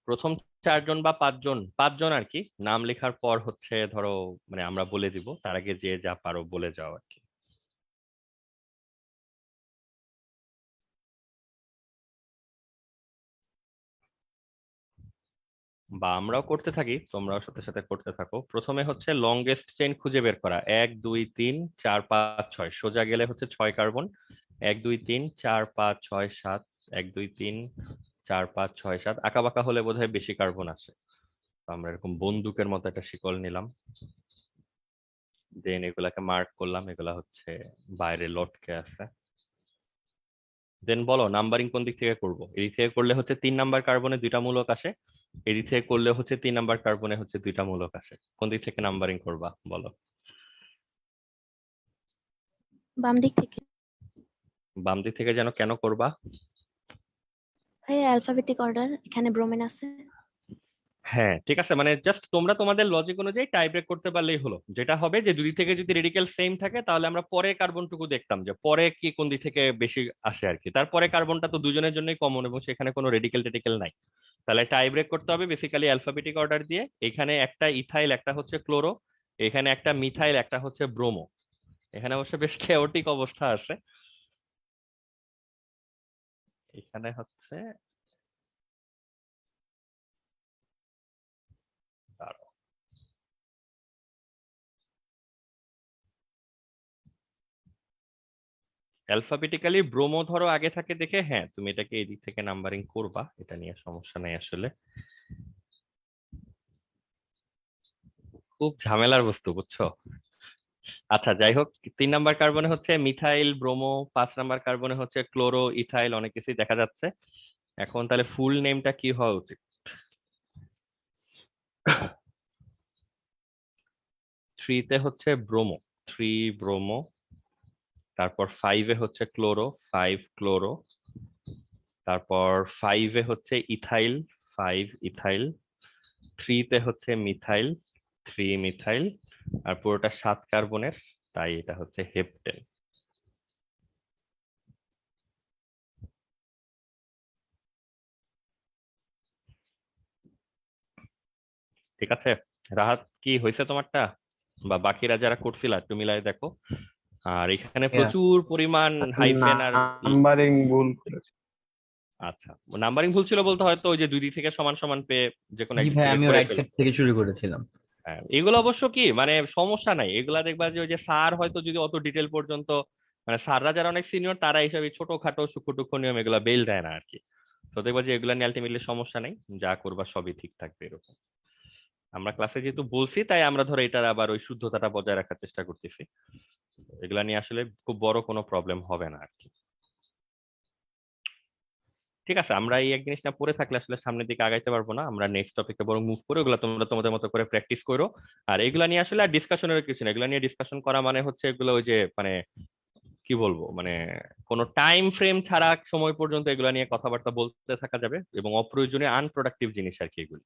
প্রথম 4জন বা 5জন, 5জন আর কি, নাম লেখার পর হচ্ছে ধরো মানে আমরা বলে দিব, তার আগে যে যা পারো বলে যাও আর কি। বা আমরাও করতে থাকি, তোমরাও সাথে সাথে করতে থাকো। প্রথমে হচ্ছে লংগেস্ট চেইন খুঁজে বের করা, 1 2 3 4 5 6, সোজা গেলে হচ্ছে 6 কার্বন, 1 2 3 4 5 6 7, 1 2 3 4 5 6 7, আঁকা বাঁকা হলে বোধহয় বেশি কার্বন আসে। তো আমরা এরকম বন্দুকের মতো একটা শিকল নিলাম, দেন এগুলাকে মার্ক করলাম, এগুলা হচ্ছে বাইরে লটকে আছে। দেন বলো নাম্বারিং কোন দিক থেকে করব? এদিক থেকে করলে হচ্ছে 3 নাম্বার কার্বনে 2টা মূলক আসে, এদিক থেকে করলে হচ্ছে 3 নাম্বার কার্বনে হচ্ছে 2টা মূলক আসে। কোন দিক থেকে নাম্বারিং করবা বলো? বাম দিক থেকে। বাম দিক থেকে যেন, কেন করবা? ভাইয়া অ্যালফাবেটিক অর্ডার, এখানে ব্রোমিন আছে। হ্যাঁ ঠিক আছে, মানে জাস্ট তোমরা তোমাদের লজিক অনুযায়ী টাই ব্রেক করতে পারলেই হলো। যেটা হবে যে দুই থেকে যদি রেডিকেল সেম থাকে তাহলে আমরা পরে কার্বনটুকু দেখতাম যে পরে কি কোন দিক থেকে বেশি আসে আর কি। তারপরে কার্বনটা তো দুজনের জন্যই কমন এবং সেখানে কোনো রেডিকেল টেডিকেল নাই। তাহলে টাই ব্রেক করতে হবে বেসিক্যালি অ্যালফাবেটিক অর্ডার দিয়ে। এখানে একটা ইথাইল, একটা হচ্ছে ক্লোরো, এখানে একটা মিথাইল, একটা হচ্ছে ব্রোমো। এখানে অবশ্য বেশ কেওটিক অবস্থা আছে। এখানে হচ্ছে দাঁড়াও, অ্যালফাবেটিক্যালি ব্রোমো ধরো আগে থাকে দেখে, হ্যাঁ তুমি এটাকে এই দিক থেকে নাম্বারিং করবা, এটা নিয়ে সমস্যা নেই আসলে। খুব ঝামেলার বস্তু বুঝছো। আচ্ছা যাই হোক, 3 নাম্বার কার্বনে হচ্ছে মিথাইল ব্রোমো, 5 নাম্বার কার্বনে হচ্ছে ক্লোরো ইথাইল, অনেক কিছুই দেখা যাচ্ছে। এখন তাহলে ফুল নেমটা কি হওয়া উচিত? 3 তে হচ্ছে ব্রোমো, 3 ব্রোমো। তারপর 5-এ হচ্ছে ক্লোরো, 5 ক্লোরো। তারপর 5-এ হচ্ছে ইথাইল, 5 ইথাইল। 3-তে হচ্ছে মিথাইল, 3 মিথাইল। আর পুরোটা 7 কার্বনের, তাই এটা হচ্ছে হেপ্টেন। ঠিক আছে, রাহাত কি হয়েছে তোমারটা? বা বাকিরা যারা করছিল একটু মিলাই দেখো। আর এখানে প্রচুর পরিমাণ হাইফেন আর নাম্বারিং ভুল করেছে। আচ্ছা, নাম্বারিং ভুল ছিল বলতে হয়তো ওই যে দুই দিক থেকে সমান সমান পেয়ে যে কোনো জি একদিক ভাই, থেকে আমিও করে রাইট সাইড ফেলছে। থেকে শুরু করেছিলাম। হ্যাঁ এগুলো অবশ্য কি মানে সমস্যা নাই, এগুলা দেখবা যে ওই যে স্যার হয়তো যদি অত ডিটেল পর্যন্ত, মানে স্যাররা যারা অনেক সিনিয়র তারা এইসব এই ছোটখাটো সূক্ষ্ম টুক্ষ্ম নিয়ম এগুলা বেল দেয় না আর কি। তো দেখবা যে এগুলা নিয়ে আলটিমেটলি সমস্যা নেই, যা করবা সবই ঠিক থাকবে এরকম। আমরা ক্লাসে যেহেতু বলছি তাই আমরা ধরো এটার আবার ওই শুদ্ধতাটা বজায় রাখার চেষ্টা করতেছি। এগুলা নিয়ে আসলে খুব বড় কোনো প্রবলেম হবে না আর কি। ঠিক আছে, আমরা এই এক জিনিসটা পড়ে থাকলে আসলে সামনের দিকে আগাইতে পারবো না। আমরা নেক্সট টপিকে বরং মুভ করে ওগুলো তোমরা তোমাদের মতো করে প্র্যাকটিস করো। আর এগুলা নিয়ে আসলে আর ডিসকাশনের কিছু না, এগুলা নিয়ে ডিসকাশন করা মানে হচ্ছে এগুলো ওই যে মানে কি বলবো মানে কোনো টাইম ফ্রেম ছাড়া সময় পর্যন্ত এগুলা নিয়ে কথাবার্তা বলতে থাকা যাবে, এবং অপ্রয়োজনীয় আনপ্রোডাক্টিভ জিনিস আর কি এগুলি।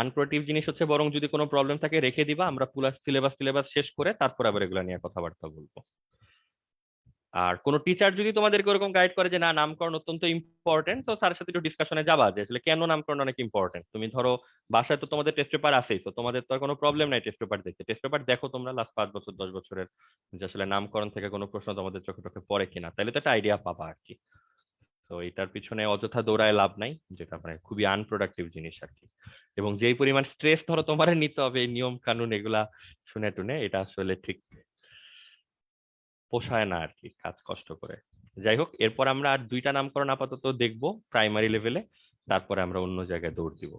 আনপ্রোডাক্টিভ জিনিস হচ্ছে বরং যদি কোনো প্রবলেম থাকে রেখে দিবা, আমরা পুরো সিলেবাস সিলেবাস শেষ করে তারপর আবার এগুলা নিয়ে কথাবার্তা বলবো। আর কোনো টিচার যদি তোমাদেরকে ওরকম গাইড করে যে না নামকরণ অত্যন্ত ইম্পর্টেন্ট, তো তার সাথে একটু ডিসকাশনে যাবা যে আসলে কেন নামকরণ অনেক ইম্পর্টেন্ট। তুমি ধরো বাসায় তো তোমাদের টেস্ট পেপার আছেই, তো তোমাদের তো আর কোনো প্রবলেম নাই টেস্ট পেপার দেখতে। টেস্ট পেপার দেখো তোমরা লাস্ট 5 বছর 10 বছরের, যে আসলে নামকরণ থেকে কোনো প্রশ্ন তোমাদের চোখে চোখে পড়ে কিনা, তাহলে তো একটা আইডিয়া পাবা আর কি। তো এটার পিছনে অযথা দৌড়ায় লাভ নাই, যেটা মানে খুবই আনপ্রোডাক্টিভ জিনিস আর কি। এবং যেই পরিমাণ স্ট্রেস ধরো তোমার নিতে হবে এই নিয়ম কানুন এগুলা শুনে টুনে, এটা আসলে ঠিক পোষায় না আর কি কাজ কষ্ট করে। যাই হোক, এরপর আমরা আর 2টা নামকরণ আপাতত দেখবো প্রাইমারি লেভেলে, তারপরে আমরা অন্য জায়গায় দৌড় দিব।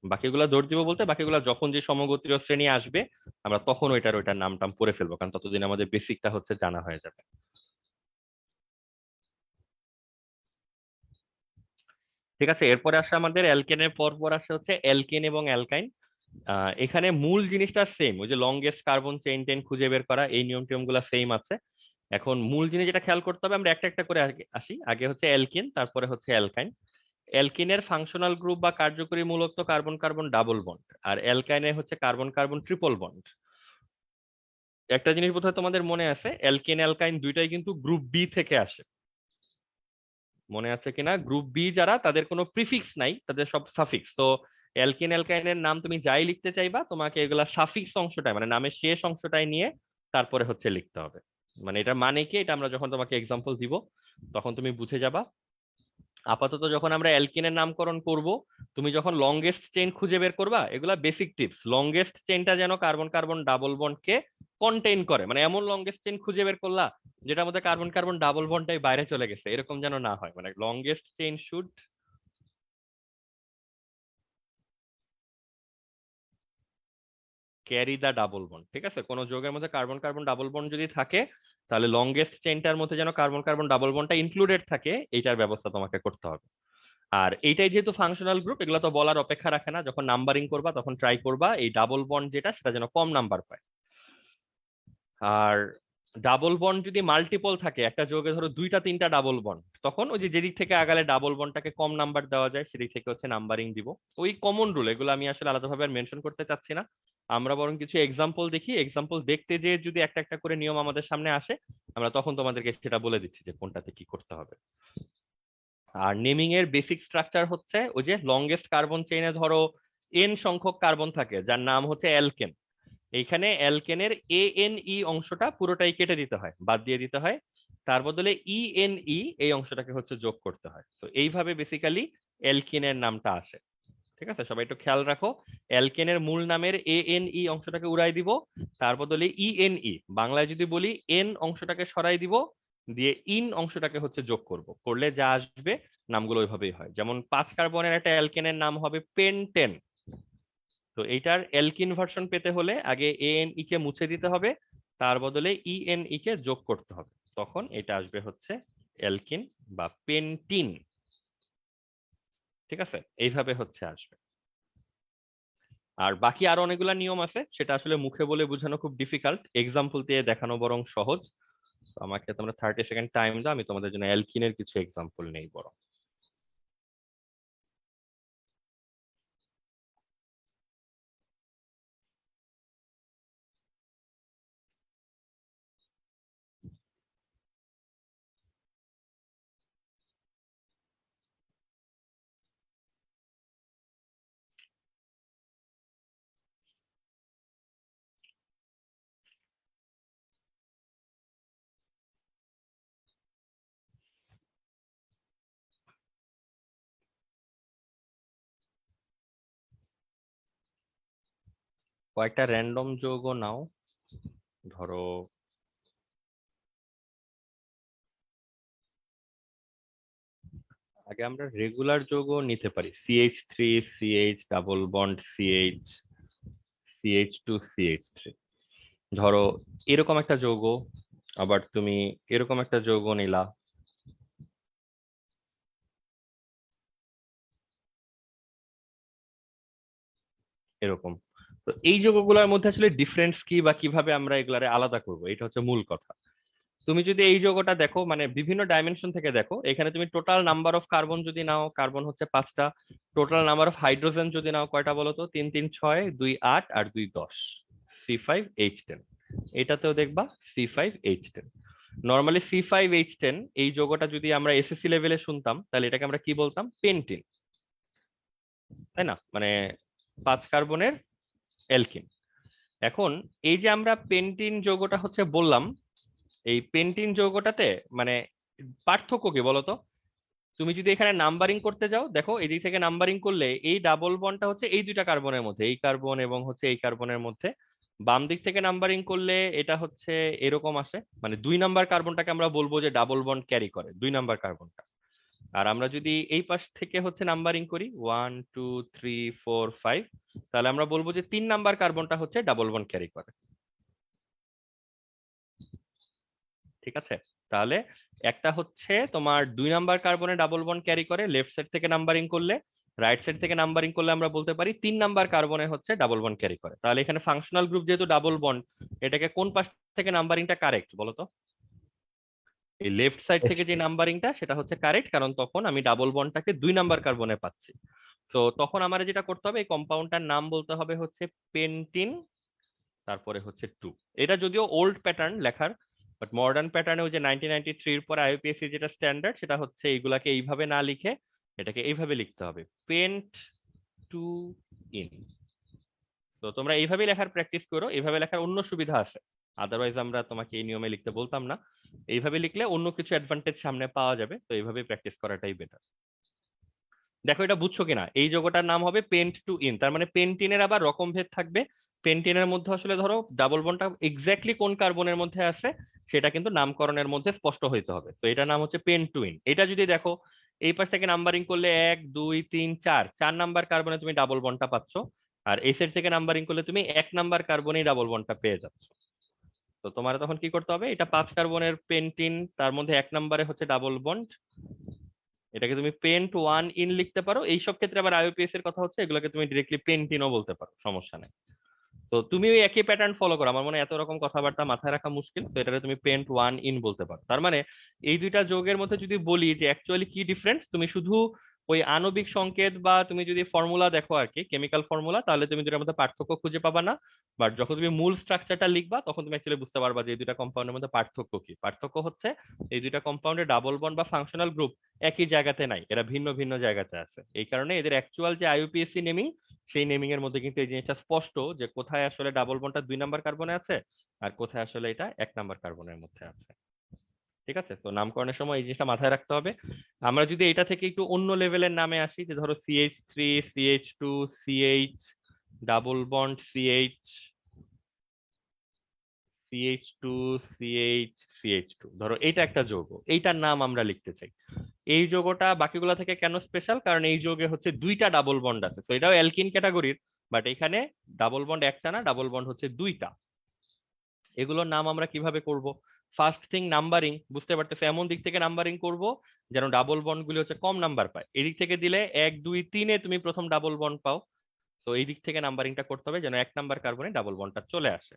বাকিগুলা দৌড় দিব বলতে বাকিগুলা যখন যে সমগোত্রীয় শ্রেণী আসবে আমরা তখন ওইটার নাম টাম পড়ে ফেলবো, কারণ ততদিন আমাদের বেসিকটা হচ্ছে জানা হয়ে যাবে। ঠিক আছে, এরপরে আসে আমাদের অ্যালকেনের পর আসে হচ্ছে অ্যালকেন এবং অ্যালকাইন। এখানে মূল জিনিসটা সেম, ওই যে লংগেস্ট কার্বন চেইন টেন খুঁজে বের করা, এই নিয়ম টিয়ম গুলা সেম আছে। এখন মূল জিনিস যেটা খেয়াল করতে হবে, আমরা একটা একটা করে আসি। আগে হচ্ছে অ্যালকিন, তারপরে হচ্ছে অ্যালকাইন। অ্যালকিনের ফাংশনাল গ্রুপ বা কার্যকরী মূলক তো কার্বন কার্বন ডাবল বন্ড, আর অ্যালকাইনের হচ্ছে কার্বন কার্বন ট্রিপল বন্ড। একটা জিনিস বোধহয় তোমাদের মনে আছে, অ্যালকিন অ্যালকাইন দুইটাই কিন্তু গ্রুপ বি থেকে আসে। মনে আছে কিনা? গ্রুপ বি যারা, তাদের কোনো প্রিফিক্স নাই, তাদের সব সাফিক্স। তো অ্যালকেন অ্যালকাইনের নাম তুমি যাই লিখতে চাইবা, তোমাকে এগুলা সাফিক্স অংশটাই মানে নামের শেষ অংশটাই নিয়ে তারপরে হচ্ছে লিখতে হবে। মানে এটা মানে কি, এটা আমরা যখন তোমাকে এক্সাম্পল দিব তখন তুমি বুঝে যাবা। আপাতত যখন আমরা অ্যালকিনের নামকরণ করব, তুমি যখন লংগেস্ট চেইন খুঁজে বের করবা, এগুলা বেসিক টিপস। লংগেস্ট চেইনটা যেন কার্বন কার্বন ডাবল বন্ডকে কন্টেইন করে, মানে এমন লংগেস্ট চেইন খুঁজে বের করলা যেটার মধ্যে কার্বন কার্বন ডাবল বন্ডটাই বাইরে চলে গেছে, এরকম যেন না হয়। মানে longest chain should carry the double bond. ঠিক আছে, কোনো যৌগের মধ্যে কার্বন কার্বন ডাবল বন্ড যদি থাকে, তাহলে লংগেস্ট চেইনটার মধ্যে যেন কার্বন কার্বন ডাবল বন্ডটা ইনক্লুডেড থাকে, এইটার ব্যবস্থা তোমাকে করতে হবে। আর এইটাই যেহেতু ফাংশনাল গ্রুপ, এগুলো তো বলার অপেক্ষা রাখে না। যখন নাম্বারিং করবা তখন ট্রাই করবা এই ডাবল বন্ড যেটা, সেটা যেন কম নাম্বার পায়। আর ডাবল বন্ড যদি মাল্টিপল থাকে, একটা যৌগে ধরো দুইটা তিনটা ডাবল বন্ড, তখন ওই যে যেদিক থেকে আগালে ডাবল বন্ডটাকে কম নাম্বার দেওয়া যায় সেদিক থেকে হচ্ছে নাম্বারিং দিব। ওই কমন রুল, এগুলো আমি আসলে আলাদাভাবে আর মেনশন করতে চাচ্ছি না। আমরা বরং কিছু এক্সাম্পল দেখি, এক্সাম্পল দেখতে যে যদি একটা একটা করে নিয়ম আমাদের সামনে আসে, আমরা তখন তোমাদেরকে সেটা বলে দিচ্ছি যে কোনটাতে কি করতে হবে। আর নেমিং এর বেসিক স্ট্রাকচার হচ্ছে ওই যে লংগেস্ট কার্বন চেইনে ধরো এন সংখ্যক কার্বন থাকে যার নাম হচ্ছে অ্যালকেন। এইখানে অ্যালকেনের এএনই অংশটা পুরোটাই কেটে দিতে হয়, বাদ দিয়ে দিতে হয়। তার বদলে ইএনই এই অংশটাকে হচ্ছে যোগ করতে হয়। তো এইভাবে বেসিক্যালি অ্যালকিনের নামটা আসে। ঠিক আছে, সবাই একটু খেয়াল রাখো। অ্যালকেনের মূল নামের এএনই অংশটাকে উড়াই দিব, তার বদলে ইএনই, বাংলায় যদি বলি এন অংশটাকে সরাই দিব, দিয়ে ইন অংশটাকে হচ্ছে যোগ করব, করলে যা আসবে নামগুলো ওইভাবেই হয়। যেমন 5 কার্বনের একটা অ্যালকেনের নাম হবে পেন্টেন। তো এইটার অ্যালকিন ভার্সন পেতে হলে আগে এএনই কে মুছে দিতে হবে, তার বদলে ইএনই কে যোগ করতে হবে, তখন এটা আসবে হচ্ছে অ্যালকিন বা পেন্টিন। ঠিক আছে, এইভাবে হচ্ছে আসবে। আর বাকি আরো অনেকগুলা নিয়ম আছে, সেটা আসলে মুখে বলে বোঝানো খুব ডিফিকাল্ট, এক্সাম্পল দিয়ে দেখানো বরং সহজ। তো আমাকে তোমরা 30 সেকেন্ড টাইম দাও, আমি তোমাদের জন্য অ্যালকিনের কিছু এক্সাম্পল নেই বরং। কয়েকটা র্যান্ডম যৌগ নাও, ধরো আগে আমরা রেগুলার যৌগ নিতে পারি, CH3 CH double bond CH CH2 CH3। ধরো এরকম একটা যৌগ, আবার তুমি এরকম একটা যৌগ নিলা, এরকম। তো এই যৌগগুলোর মধ্যে আসলে ডিফারেন্স কি বা কিভাবে আমরা এগুলারে আলাদা করব, এটা হচ্ছে মূল কথা। তুমি যদি এই যৌগটা দেখো, মানে বিভিন্ন ডাইমেনশন থেকে দেখো, এখানে তুমি টোটাল নাম্বার অফ কার্বন যদি নাও, কার্বন হচ্ছে 5টা। টোটাল নাম্বার অফ হাইড্রোজেন যদি নাও কয়টা বলো তো? 3 3 6, 2 8 আর 2 10, C5H10। এটাতেও দেখবা C5H10। নর্মালি C5H10 এই যৌগটা যদি আমরা এসএসসি লেভেলে শুনতাম, তাহলে এটাকে আমরা কি বলতাম? পেন্টিন, তাই না? মানে 5 কার্বনের অ্যালকিন। এখন এই যে আমরা পেন্টিন যৌগটা হচ্ছে বললাম, এই পেন্টিন যৌগটাতে মানে পার্থক্য কি বলতো? তুমি যদি এখানে নাম্বারিং করতে যাও, দেখো এদিক থেকে নাম্বারিং করলে এই ডাবল বন্ডটা হচ্ছে এই দুইটা কার্বনের মধ্যে, এই কার্বন এবং হচ্ছে এই কার্বনের মধ্যে। বাম দিক থেকে নাম্বারিং করলে এটা হচ্ছে এরকম আসে, মানে 2 নাম্বার কার্বনটাকে আমরা বলবো যে ডাবল বন্ড ক্যারি করে, 2 নাম্বার কার্বনটা। আর আমরা যদি এই পাশ থেকে হচ্ছে নাম্বারিং করি 1 2 3 4 5, তাহলে আমরা বলবো যে 3 নাম্বার কার্বনটা হচ্ছে ডাবল বন্ড ক্যারি করে। ঠিক আছে, তাহলে একটা হচ্ছে তোমার 2 নাম্বার কার্বনে ডাবল বন্ড ক্যারি করে লেফট সাইড থেকে নাম্বারিং করলে, রাইট সাইড থেকে নাম্বারিং করলে আমরা বলতে পারি 3 নাম্বার কার্বনে হচ্ছে ডাবল বন্ড ক্যারি করে। তাহলে এখানে ফাংশনাল গ্রুপ যেহেতু ডাবল বন্ড, এটাকে কোন পাশ থেকে নাম্বারিংটা কারেক্ট বলো তো? এই লেফট সাইড থেকে যে নাম্বারিংটা সেটা হচ্ছে কারেক্ট, কারণ তখন আমি ডাবল বন্ডটাকে 2 নাম্বার কার্বনে পাচ্ছি। তো তখন আমার যেটা করতে হবে, এই কম্পাউন্ডটার নাম বলতে হবে হচ্ছে পেন্টিন, তারপরে হচ্ছে 2। এটা যদিও ওল্ড প্যাটার্ন লেখার, বাট মডার্ন প্যাটার্নে ওই যে 1993 এর পর আইইউপিএসসি যেটা স্ট্যান্ডার্ড সেটা হচ্ছে এইগুলাকে এইভাবে না লিখে এটাকে এইভাবে লিখতে হবে, পেন্ট টু ইন। তো তোমরা এইভাবেই লেখার প্র্যাকটিস করো, এইভাবে লেখার অন্য সুবিধা আছে, আদারওয়াইজ আমরা তোমাকে এই নিয়মে লিখতে বলতাম না। এইভাবে লিখলে অন্য কিছু অ্যাডভান্টেজ সামনে পাওয়া যাবে, তো এইভাবেই প্র্যাকটিস করাটাই বেটার। দেখো এটা বুঝছো কিনা, এই যোগটার নাম হবে পেন্ট টু ইন, তার মানে পেন্টিনের আবার রকম ভেদ থাকবে। পেন্টিনের মধ্যে আসলে ধরো ডাবল বন্ডটা এক্স্যাক্টলি কোন কার্বনের মধ্যে আছে সেটা কিন্তু নামকরণের মধ্যে স্পষ্ট হইতে হবে, তো এটার নাম হচ্ছে পেন্ট টু ইন। এটা যদি দেখো এই পাশ থেকে নাম্বারিং করলে 1 2 3 4 নাম্বার কার্বনে তুমি ডাবল বন্ডটা পাচ্ছ, আর এই সাইড থেকে নাম্বারিং করলে তুমি 1 নাম্বার কার্বনেই ডাবল বন্ডটা পেয়ে যাচ্ছ। তো তোমার তখন কি করতে হবে, এটা 5 কার্বনের পেন্টিন, তার মধ্যে 1 নাম্বারে হচ্ছে ডাবল বন্ড, এটাকে তুমি পেন্ট ওয়ান ইন লিখতে পারো। এইসব ক্ষেত্রে আবার আইইউপিএস এর কথা হচ্ছে এগুলোকে তুমি ডিরেক্টলি পেন্টিনও বলতে পারো, সমস্যা নেই। তো তুমি ওই একই প্যাটার্ন ফলো করো, আমার মনে হয় এত রকম কথাবার্তা মাথায় রাখা মুশকিল, তো এটাকে তুমি পেন্ট ওয়ান ইন বলতে পারো। তার মানে এই দুইটা যোগের মধ্যে যদি বলি যে অ্যাকচুয়ালি কি ডিফারেন্স, তুমি শুধু ওই আণবিক সংকেত বা তুমি যদি ফর্মুলা দেখো আর কি, কেমিক্যাল ফর্মুলা, তাহলে তুমি দুটার মধ্যে পার্থক্য খুঁজে পাবা না। বাট যখন তুমি মূল স্ট্রাকচারটা লিখবা তখন তুমি অ্যাকচুয়ালি বুঝতে পারবা যে এই দুইটা কম্পাউন্ডের মধ্যে পার্থক্য কি। পার্থক্য হচ্ছে এই দুইটা কম্পাউন্ডের ডাবল বন্ড বা ফাংশনাল গ্রুপ একই জায়গাতে নাই, এরা ভিন্ন ভিন্ন জায়গাতে আছে। এই কারণে এদের অ্যাকচুয়াল যে আইইউপিএসসি নেমিং, সেই নেমিং এর মধ্যে কিন্তু এই জিনিসটা স্পষ্ট যে কোথায় আসলে ডাবল বন্ডটা 2 নাম্বার কার্বনে আছে আর কোথায় আসলে এটা 1 নাম্বার কার্বনের মধ্যে আছে। ঠিক আছে, তো নামকরণের সময় এই জিনিসটা মাথায় রাখতে হবে। আমরা যদি এটা থেকে একটু অন্য লেভেলের নামে আসি, যে ধরো CH3 CH2 CH double bond CH CH2 CH CH2, ধরো এইটা একটা যৌগ, এইটার নাম আমরা লিখতে চাই। এই যৌগটা বাকিগুলা থেকে কেন স্পেশাল, কারণ এই যৌগে হচ্ছে 2টা ডাবল বন্ড আছে, তো এটাও অ্যালকিন ক্যাটাগরির, বাট এখানে ডাবল বন্ড একটা না, ডাবল বন্ড হচ্ছে 2টা। এগুলোর নাম আমরা কিভাবে করব, ফার্স্ট থিং নাম্বারিং, বুঝতে পারতেছো, এমন দিক থেকে নাম্বারিং করব যেন ডাবল বন্ড গুলি হচ্ছে কম নাম্বার পায়। এদিক থেকে দিলে 1 2 3-এ তুমি প্রথম ডাবল বন্ড পাও, তো এই দিক থেকে নাম্বারিংটা করতে হবে যেন 1 নাম্বার কার্বনে ডাবল বন্ডটা চলে আসে।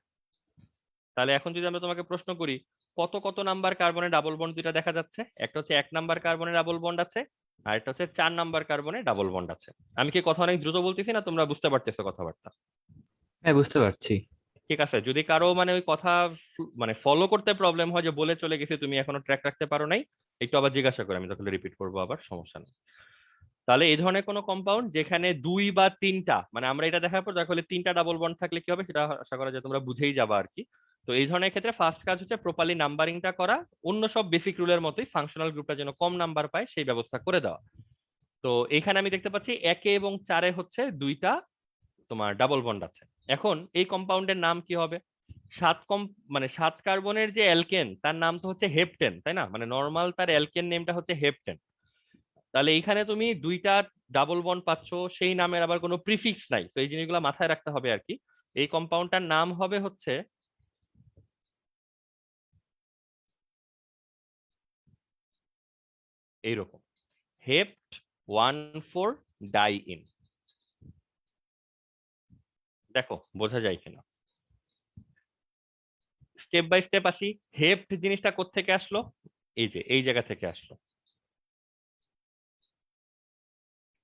তাহলে এখন যদি আমরা তোমাকে প্রশ্ন করি কত কত নাম্বার কার্বনে ডাবল বন্ড দুইটা দেখা যাচ্ছে, একটা হচ্ছে 1 নাম্বার কার্বনে ডাবল বন্ড আছে, আর একটা হচ্ছে 4 নাম্বার কার্বনে ডাবল বন্ড আছে। আমি কি কথা অনেক দ্রুত বলতেছি না, তোমরা বুঝতে পারতেছো কথাবার্তা? হ্যাঁ, বুঝতে পারছি। ঠিক আছে, যদি কারো মানে ওই কথা মানে ফলো করতে প্রবলেম হয়, যে বলে চলে গেছি তুমি এখনো ট্র্যাক রাখতে পারো নাই, একটু আবার জিজ্ঞাসা করে, আমি তাহলে রিপিট করবো আবার, সমস্যা নেই। তাহলে এই ধরনের কোনো কম্পাউন্ড যেখানে 2 বা 3টা, মানে আমরা এটা দেখার পর দেখলে 3টা ডাবল বন্ড থাকলে কি হবে সেটা আশা করা যায় তোমরা বুঝেই যাবা আর কি। তো এই ধরনের ক্ষেত্রে ফার্স্ট কাজ হচ্ছে প্রপারলি নাম্বারিংটা করা, অন্য সব বেসিক রুলের মতোই ফাংশনাল গ্রুপটা যেন কম নাম্বার পায় সেই ব্যবস্থা করে দেওয়া। তো এখানে আমি দেখতে পাচ্ছি 1 এবং 4-এ হচ্ছে 2টা তোমার ডাবল বন্ড আছে। এখন এই কম্পাউন্ডের নাম কি হবে, মানে 7 কার্বনের যে অ্যালকেন তার নাম তো হচ্ছে হেপটেন, তাই না, মানে নর্মাল তার অ্যালকেন নেমটা হচ্ছে হেপটেন। তাহলে এইখানে তুমি 2টা ডাবল বন্ড পাচ্ছ, সেই নামের আবার কোনো প্রিফিক্স নাই, তো এই জিনিসগুলো মাথায় রাখতে হবে আর কি। এই কম্পাউন্ডটার নাম হবে হচ্ছে এইরকম, হেপ্ট 1,4 ডাই ইন। দেখো বোঝা যায় কিনা, স্টেপ বাই স্টেপ আসি। হেপ্ট জিনিসটা কোত্থেকে আসলো, এই যে এই জায়গা থেকে আসলো,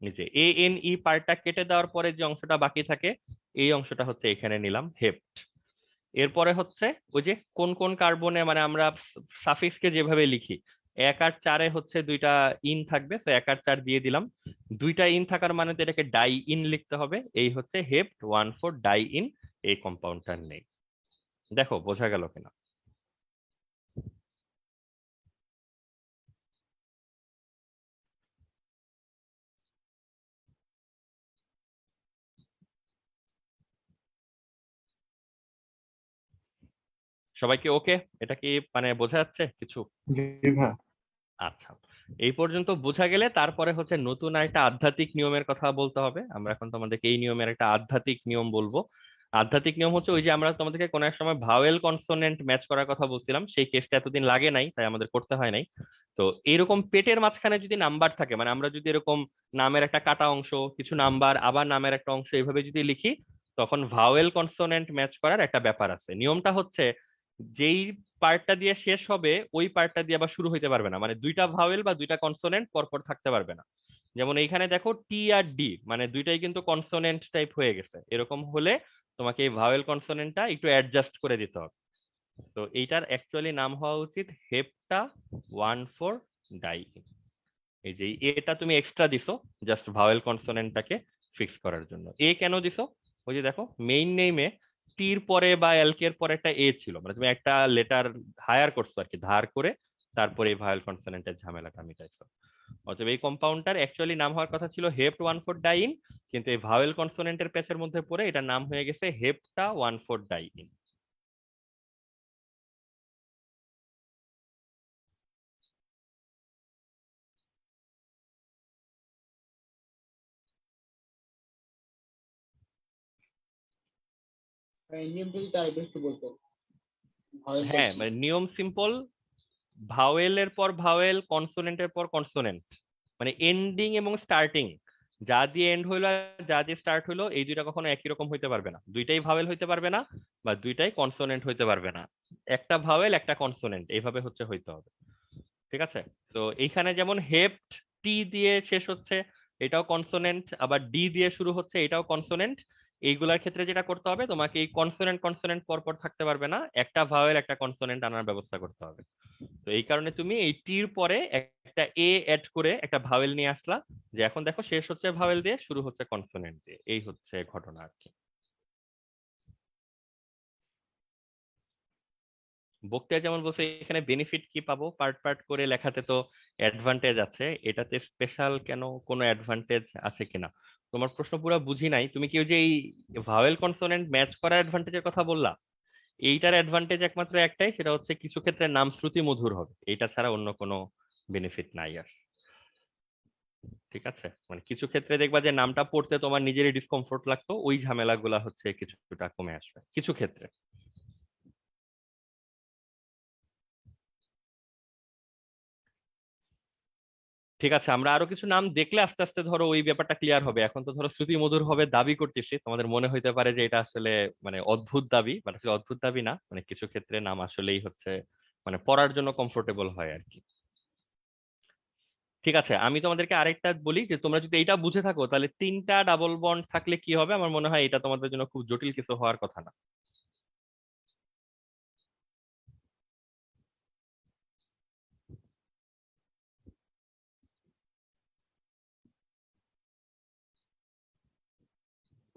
এই যে ANE পার্টটা কেটে দেওয়ার পরে যে অংশটা বাকি থাকে এই অংশটা হচ্ছে এখানে নিলাম হেপ্ট। এরপরে হচ্ছে ওই যে কোন কোন কার্বনে, মানে আমরা সাফিক্সকে যেভাবে লিখি 1 আর 4-এ হচ্ছে 2টা ইন থাকবে, তো 1 আর 4 দিয়ে দিলাম। 2টা ইন থাকার মানে তো এটাকে ডাই ইন লিখতে হবে, এই হচ্ছে হেপ্ট 1,4 ডাই ইন, এই কম্পাউন্ডটার নেই। দেখো বোঝা গেল কিনা? সবাইকে ওকে, এটা কি মানে বোঝা যাচ্ছে কিছু? জি ভাই। আচ্ছা, এই পর্যন্ত বোঝা গেলে তারপরে হচ্ছে নতুন একটা আধ্যাত্মিক নিয়মের কথা বলতে হবে। আমরা এখন তোমাদেরকে এই নিয়মের একটা আধ্যাত্মিক নিয়ম বলবো। আধ্যাত্মিক নিয়ম হচ্ছে ওই যে আমরা তোমাদেরকে কোনো এক সময় ভাওয়েল কনসোনেন্ট ম্যাচ করার কথা বলছিলাম, সেই কেসটা এতদিন লাগে নাই তাই আমাদের করতে হয় নাই। তো এরকম পেটের মাঝখানে যদি নাম্বার থাকে, মানে আমরা যদি এরকম নামের একটা কাটা অংশ, কিছু নাম্বার, আবার নামের একটা অংশ এইভাবে যদি লিখি, তখন ভাওয়েল কনসোনেন্ট ম্যাচ করার একটা ব্যাপার আছে। নিয়মটা হচ্ছে যেই পার্টটা দিয়ে শেষ হবে ওই পার্টটা দিয়ে আবার শুরু হইতে পারবে না, মানে 2টা ভাওয়েল বা 2টা কনসোনেন্ট পরপর থাকতে পারবে না। যেমন এইখানে দেখো টি আর ডি, মানে দুইটাই কিন্তু কনসোনেন্ট টাইপ হয়ে গেছে, এরকম হলে তোমাকে এই ভাওয়েল কনসোনেন্টটা একটু অ্যাডজাস্ট করে দিতে হবে। তো এইটার অ্যাকচুয়ালি নাম হওয়া উচিত হেপ্টা 1,4 ডাইইন। এই যে এটা তুমি এক্সট্রা দিছো জাস্ট ভাওয়েল কনসোনেন্টটাকে ফিক্স করার জন্য। এ কেন দিছো? ওই যে দেখো মেইন নেমে টির পরে বা এলকের পরে একটা এ ছিল, মানে তুমি একটা লেটার হায়ার করছো আর কি, ধার করে তারপরে এই ভাওয়েল কনসোনেন্টের ঝামেলাটা মিটাইছো। অতএব এই কম্পাউন্ডটার অ্যাকচুয়ালি নাম হওয়ার কথা ছিল হেপ্ট 1,4 ডাইইন, কিন্তু এই ভাওয়েল কনসোনেন্টের প্যাচের মধ্যে পড়ে এটার নাম হয়ে গেছে হেপ্টা 1,4 ডাইইন। নিয়মটা যদি তার একটু বলতো ভাওয়েল হ্যাঁ, বলছি। মানে নিয়ম সিম্পল, ভাওয়েলের পর ভাওয়েল, কনসোনেন্টের পর কনসোনেন্ট, মানে এন্ডিং এবং স্টার্টিং যা দিয়ে এন্ড হইলো আর যা দিয়ে স্টার্ট হইলো এই দুইটা কখনো একই রকম হইতে পারবে না, দুইটাই ভাওয়েল হইতে পারবে না বা দুইটাই কনসোনেন্ট হইতে পারবে না, একটা ভাওয়েল একটা কনসোনেন্ট এইভাবে হচ্ছে হইতে হবে। ঠিক আছে? তো এইখানে যেমন হেপ্ট টি দিয়ে শেষ হচ্ছে এটাও কনসোনেন্ট, আবার ডি দিয়ে শুরু হচ্ছে এটাও কনসোনেন্ট। এইগুলার ক্ষেত্রে যেটা করতে হবে, তোমাকে এই কনসোনেন্ট কনসোনেন্ট পরপর থাকতে পারবে না, একটা ভাওয়েল একটা কনসোনেন্ট আনার ব্যবস্থা করতে হবে। তো এই কারণে তুমি এই টির পরে একটা এ অ্যাড করে একটা ভাওয়েল নিয়ে আসলা, যে এখন দেখো শেষ হচ্ছে ভাওয়েল দিয়ে শুরু হচ্ছে কনসোনেন্ট দিয়ে, এই হচ্ছে ঘটনা আর কি। বক্তৃতা যেমন বলছে এখানে বেনিফিট কি পাবো, পার্ট পার্ট করে লেখাতে তো অ্যাডভান্টেজ আছে, এটাতে স্পেশাল কেন কোনো অ্যাডভান্টেজ আছে কিনা? তোমার প্রশ্ন পুরো বুঝি নাই, তুমি কি ওই যে এই ভাওয়েল কনসোনেন্ট ম্যাচ করার অ্যাডভান্টেজের কথা বললা? এইটার অ্যাডভান্টেজ একমাত্র একটাই, সেটা হচ্ছে কিছু ক্ষেত্রে নাম শ্রুতি মধুর হবে, এইটা ছাড়া অন্য কোনো বেনিফিট নাই আর। ঠিক আছে, মানে কিছু ক্ষেত্রে দেখবা যে নামটা পড়তে তোমার নিজেরই ডিসকমফোর্ট লাগতো, ওই ঝামেলাগুলা হচ্ছে কিছুটা কমে আসবে কিছু ক্ষেত্রে। ঠিক আছে, আমরা আরো কিছু নাম দেখলে আস্তে আস্তে ধরো ওই ব্যাপারটা ক্লিয়ার হবে। এখন তো ধরো শ্রুতি মধুর হবে দাবি করতেছি, তোমাদের মনে হইতে পারে যে এটা আসলে মানে অদ্ভুত দাবি, বাট আসলে অদ্ভুত দাবি না, মানে কিছু ক্ষেত্রে নাম আসলেই হচ্ছে মানে পড়ার জন্য কমফোর্টেবল হয় আর কি। ঠিক আছে, আমি তোমাদেরকে আরেকটা বলি, যে তোমরা যদি এইটা বুঝে থাকো তাহলে তিনটা ডাবল বন্ড থাকলে কি হবে, আমার মনে হয় এটা তোমাদের জন্য খুব জটিল কিছু হওয়ার কথা না।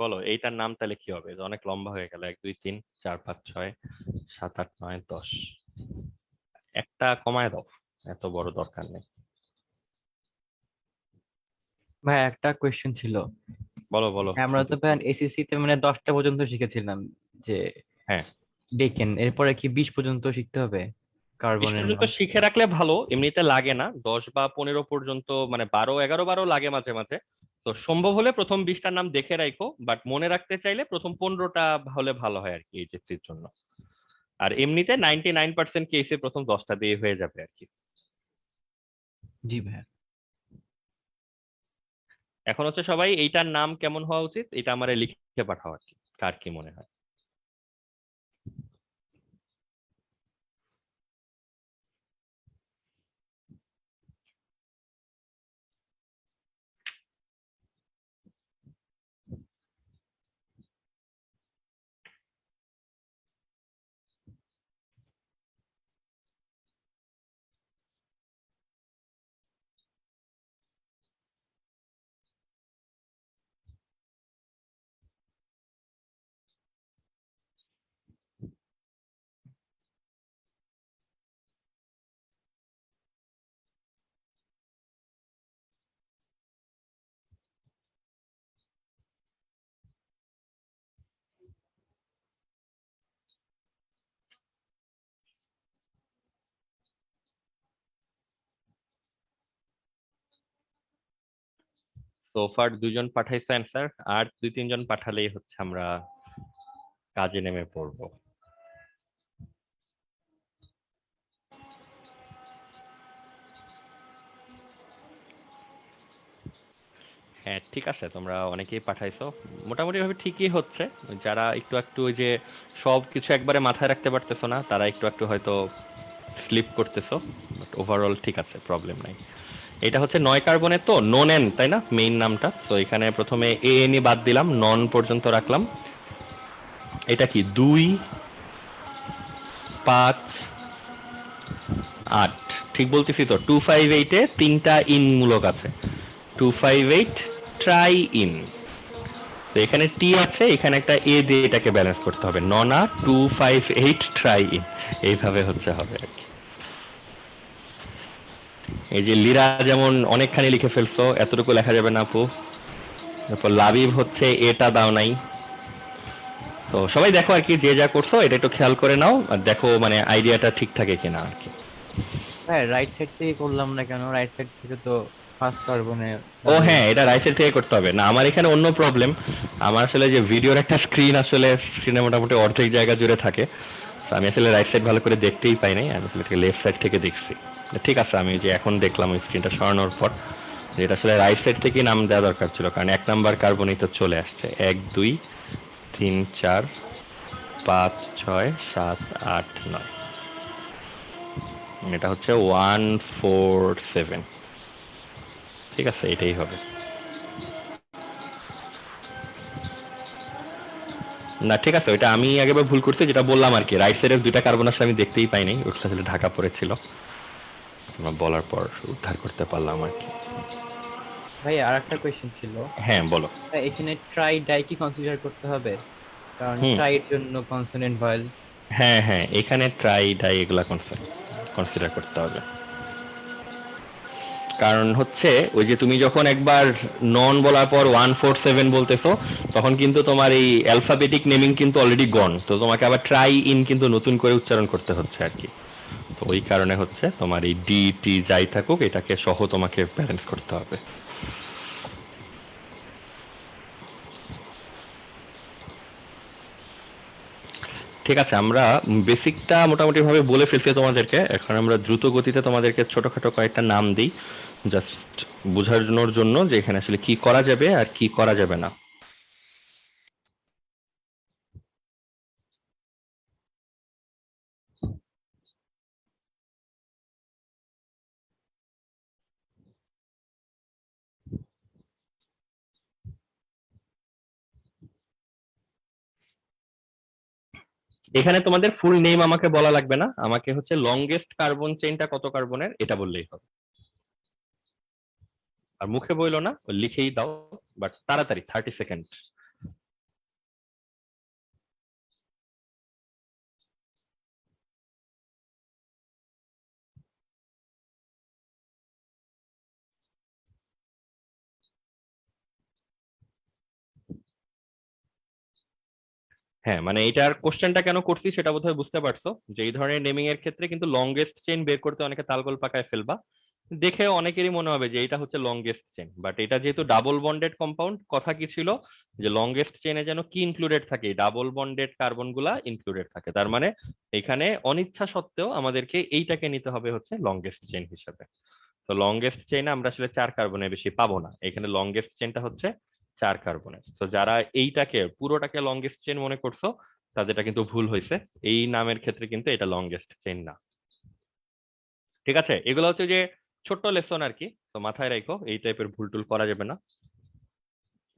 বলো এইটার নাম তাহলে কি হবে? এটা অনেক লম্বা হয়ে গেল, 1 2 3 4 5 6 7 8 9 10, একটা কমায় দাও, এত বড় দরকার নেই। ভাই একটা কোয়েশ্চেন ছিল। বলো বলো। আমরা তো ভাই এসএসসি তে মানে 10টা পর্যন্ত শিখেছিলাম যে হ্যাঁ, ডেকেন, এরপরে কি 20 পর্যন্ত শিখতে হবে 20 কার্বনের পর্যন্ত নাম? শিখে রাখলে ভালো, এমনিতে লাগে না, 10 বা 15 পর্যন্ত, মানে 12 11 12 লাগে মাঝে মাঝে। তো সম্ভব হলে প্রথম 20টার নাম দেখে রাখো, বাট মনে রাখতে চাইলে প্রথম 15টা হলে ভালো হয় আর কি এইচএসসির জন্য। আর এমনিতে 99% কেসে প্রথম 10টা দিয়ে হয়ে যাবে আর কি। জি ভাই। এখন হচ্ছে সবাই এইটার নাম কেমন হওয়া উচিত এটা আমারে লিখে পাঠাও আর কি, কার কি মনে হয়। সোফার 2 জন পাঠাইছে অ্যান্সার, আর 2 3 জন পাঠালেই হচ্ছে আমরা কাজে নেমে পড়বো। হ্যাঁ ঠিক আছে, তোমরা অনেকেই পাঠাইছো, মোটামুটি ভাবে ঠিকই হচ্ছে। যারা একটু একটু ওই যে সব কিছু একবারে মাথায় রাখতে পারতেছো না, তারা একটু একটু হয়তো স্লিপ করতেছো, বাট ওভারঅল ঠিক আছে, প্রবলেম নাই। এটা হচ্ছে 9 কার্বনের তো নন এন, তাই না মেইন নামটা? তো এখানে প্রথমে এ এনই বাদ দিলাম, নন পর্যন্ত রাখলাম। এটা কি 2 5 8, ঠিক বলতেছি তো? 258-এ 3টা ইন মূলক আছে। 258 ট্রাই ইন। তো এখানে টি আছে, এখানে একটা এ দিয়ে এটাকে ব্যালেন্স করতে হবে। ননা 258 ট্রাই ইন, এইভাবে হচ্ছে হবে আর কি। এই যে লিরা যেমন অনেকখানি লিখে ফেলছো, এতটুকু লেখা যাবে না আপু। তারপর লাবিব হচ্ছে এটা দাও নাই। তো সবাই দেখো আর কি, যে যা করছো এটা একটু খেয়াল করে নাও আর দেখো মানে আইডিয়াটা ঠিক থাকে কিনা আর কি। ভাই রাইট সাইড থেকে করলাম না কেন? রাইট সাইড থেকে তো ফার্স্ট কার্বনে ও হ্যাঁ, এটা রাইট সাইড থেকে করতে হবে না। আমার এখানে অন্য প্রবলেম। আমার আসলে যে ভিডিওর একটা স্ক্রিন, আসলে স্ক্রিনে মোটামুটি অর্ধেক জায়গা জুড়ে থাকে। তো আমি আসলে রাইট সাইড ভালো করে দেখতেই পাই নাই, আমি আসলে লেফট সাইড থেকে দেখছি। ঠিক আছে, আমি যে এখন দেখলাম ওই স্ক্রিনটা সরানোর পর যে এটা আসলে রাইট সাইড থেকেই নাম দেওয়া দরকার ছিল, কারণ 1 নাম্বার কার্বনই তো চলে আসছে। 1 2 3 4 5 6 7 8 9, এটা হচ্ছে 1 4 7। ঠিক আছে, এটাই হবে। না ঠিক আছে, ওইটা আমি আগেবার ভুল করছি, যেটা বললাম আর কি, রাইট সাইডের 2টা কার্বন আসলে আমি দেখতেই পাই নাই, ওটা আসলে ঢাকা পড়েছিল। তোমরা বলার পর উদ্ধার করতে পারলাম আর কি। ভাই আর একটা কোয়েশ্চেন ছিল। হ্যাঁ বলো। ভাই, এখানে ট্রাই ডাই কি কনসিডার করতে হবে? কারণ হুম, ট্রাই এর জন্য কনসোনেন্ট ভয়েল। হ্যাঁ হ্যাঁ, এখানে ট্রাই ডাই এগুলা কনসিডার করতে হবে। কারণ হচ্ছে ওই যে তুমি যখন একবার নন বলার পর 147 বলতেছো, তখন কিন্তু তোমার এই অ্যালফাবেটিক নেমিং কিন্তু অলরেডি গন, তো তোমাকে আবার ট্রাই ইন কিন্তু নতুন করে উচ্চারণ করতে হচ্ছে আর কি। তো ওই কারণে হচ্ছে তোমার এই ডি টি যাই থাকুক, এটাকে সহ তোমাকে ব্যালেন্স করতে হবে। ঠিক আছে, আমরা বেসিকটা মোটামুটি ভাবে বলে ফেলছি তোমাদেরকে। এখন আমরা দ্রুত গতিতে তোমাদেরকে ছোটখাটো কয়েকটা নাম দিই, জাস্ট বোঝানোর জন্য যে এখানে আসলে কি করা যাবে আর কি করা যাবে না। এখানে তোমাদের ফুল নেম আমাকে বলা লাগবে না, আমাকে হচ্ছে লংগেস্ট কার্বন চেইনটা কত কার্বনের এটা বললেই হবে। আর মুখে বইলো না, লিখেই দাও, বাট তাড়াতাড়ি, 30 সেকেন্ড। হ্যাঁ, মানে এটার কোশ্চেনটা কেন করছি সেটা বোধহয় বুঝতে পারছো, যে এই ধরনের নেমিং এর ক্ষেত্রে কিন্তু লংগেস্ট চেইন বের করতে অনেকে তালগোল পাকায় ফেলবা। দেখে অনেকেরই মনে হবে যে এটা হচ্ছে লংগেস্ট চেইন, বাট এটা যেহেতু ডাবল বন্ডেড কম্পাউন্ড, কথা কি ছিল যে লংগেস্ট চেইনে যেন কি ইনক্লুডেড থাকে, ডাবল বন্ডেড কার্বন গুলা ইনক্লুডেড থাকে। তার মানে এখানে অনিচ্ছা সত্ত্বেও আমাদেরকে এইটাকে নিতে হবে হচ্ছে লংগেস্ট চেইন হিসেবে। তো লংগেস্ট চেইনে আমরা আসলে 4 কার্বনের বেশি পাবো না, এখানে লংগেস্ট চেইনটা হচ্ছে 4 কার্বনের। তো যারা এইটাকে পুরোটাকে লংগেস্ট চেইন মনে করছো, তাদেরটা কিন্তু ভুল হয়েছে। এই নামের ক্ষেত্রে কিন্তু এটা লংগেস্ট চেইন না। ঠিক আছে, এগুলো হচ্ছে যে ছোট্ট লেসন আর কি, তো মাথায় রাখো এই টাইপের ভুল টুল করা যাবে না।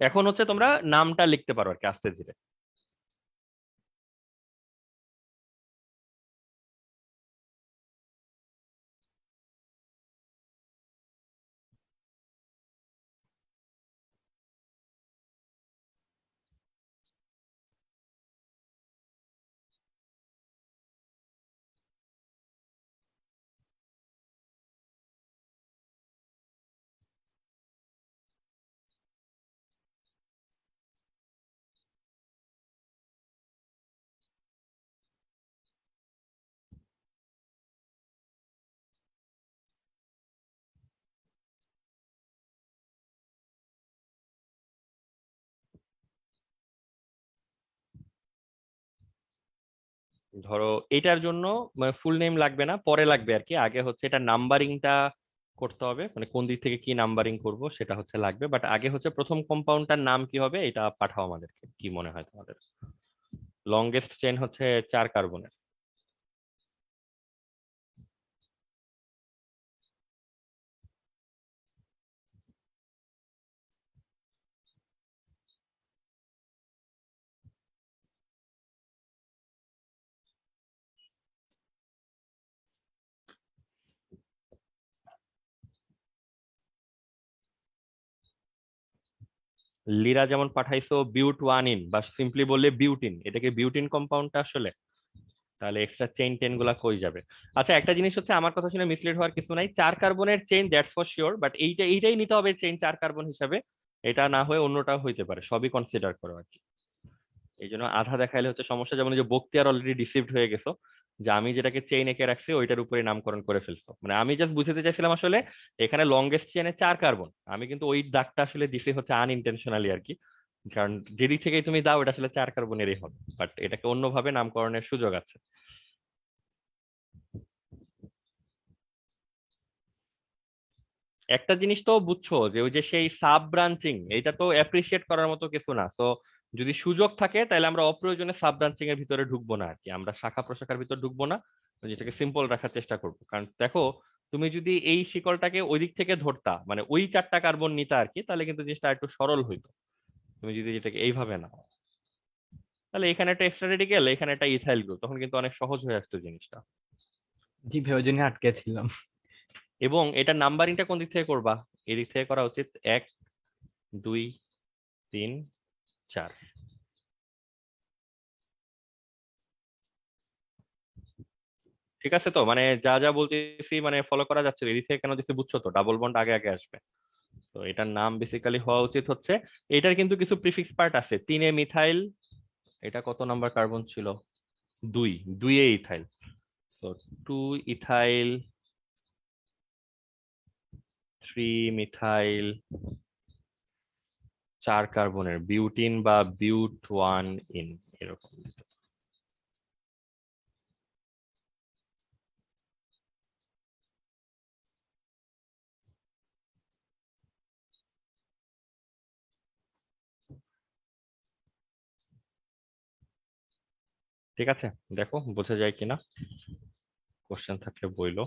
এখন হচ্ছে তোমরা নামটা লিখতে পারো আর কি আস্তে ধীরে। ধরো এটার জন্য ফুল নেম লাগবে না, পরে লাগবে আর কি। আগে হচ্ছে এটা নাম্বারিংটা করতে হবে, মানে কোন দিক থেকে কি নাম্বারিং করব সেটা হচ্ছে লাগবে, বাট আগে হচ্ছে প্রথম কম্পাউন্ডটার নাম কি হবে এটা পাঠাও আমাদেরকে। কি মনে হয় তোমাদের? লংগেস্ট চেন হচ্ছে 4 কার্বনের। লিরা যেমন পাঠাইছো বিউট ওয়ান ইন বা সিম্পলি বললে বিউটিন, এটাকে বিউটিন কম্পাউন্ডটা আসলে? তাহলে এক্সট্রা চেইন টেন গুলা কই যাবে? আচ্ছা একটা জিনিস হচ্ছে, আমার কথা শুনে মিসলিড হওয়ার কিছু নাই, 4 কার্বনের chain that's for sure, but এইটাই নিতে হবে চেইন 4 কার্বন হিসাবে, এটা না হয়ে অন্যটাও হইতে পারে, সবই কনসিডার করো আর কি। এই জন্য আধা দেখাইলে হচ্ছে সমস্যা, যেমন এই যে বক্তিয়ার অলরেডি ডিসিভড হয়ে গেছো, যে আমি যেটাকে চেইন এঁকে রাখছি ওইটার উপরে নামকরণ করে ফেলছো। মানে আমি জাস্ট বুঝতে চাইছিলাম আসলে এখানে লংগেস্ট চেইনে 4 কার্বন, আমি কিন্তু ওই দাগটা আসলে দিছি হচ্ছে আনইনটেনশনালি আর কি, কারণ যেদিক থেকেই তুমি দাও এটা আসলে 4 কার্বনেরই হবে, বাট এটাকে অন্যভাবে নামকরণের সুযোগ আছে। একটা জিনিস তো বুঝছো যে ওই যে সেই সাব ব্রাঞ্চিং, এটা তো অ্যাপ্রিসিয়েট করার মতো কিছু না, তো যদি সুযোগ থাকে তাহলে আমরা অপ্রয়োজনে সাব ব্রাঞ্চিং এর ভিতরে ঢুকবো না আর কি, আমরা শাখা প্রশাখার ভিতর ঢুকবো না, যেটাকে সিম্পল রাখার চেষ্টা করবো। কারণ দেখো তুমি যদি এই শিকলটাকে ওই দিক থেকে ধরতা, মানে ওই 4টা কার্বন নিতা আর কি, তাহলে কিন্তু জিনিসটা একটু সরল হইতো। তুমি যদি যেটাকে এইভাবে নাও, তাহলে এখানে একটা এক্সট্রা রেডিকেল, এখানে একটা ইথাইল গ্রুপ, তখন কিন্তু অনেক সহজ হয়ে আসতো জিনিসটা। জি ভাই, ওই জন্য আটকে ছিলাম। এবং এটা নাম্বারিংটা কোন দিক থেকে করবা? এদিক থেকে করা উচিত, 1 2 3 4। ঠিক আছে, তো মানে যা যা বলতেছি মানে ফলো করা যাচ্ছে, এদিক থেকে কেন দিচ্ছি বুঝছো তো, ডাবল বন্ড আগে আগে আসবে। তো এটার নাম বেসিক্যালি হওয়া উচিত হচ্ছে, এটার কিন্তু কিছু প্রিফিক্স পার্ট আছে, 3 মিথাইল, এটা কত নাম্বার কার্বন ছিল, 2, 2 ইথাইল, তো 2 ইথাইল 3 মিথাইল, 4 কার্বনের বিউটিন বা বিউট ওয়ান ইন, এরকম। ঠিক আছে, দেখো বোঝা যায় কিনা, কোশ্চেন থাকলে বইলো।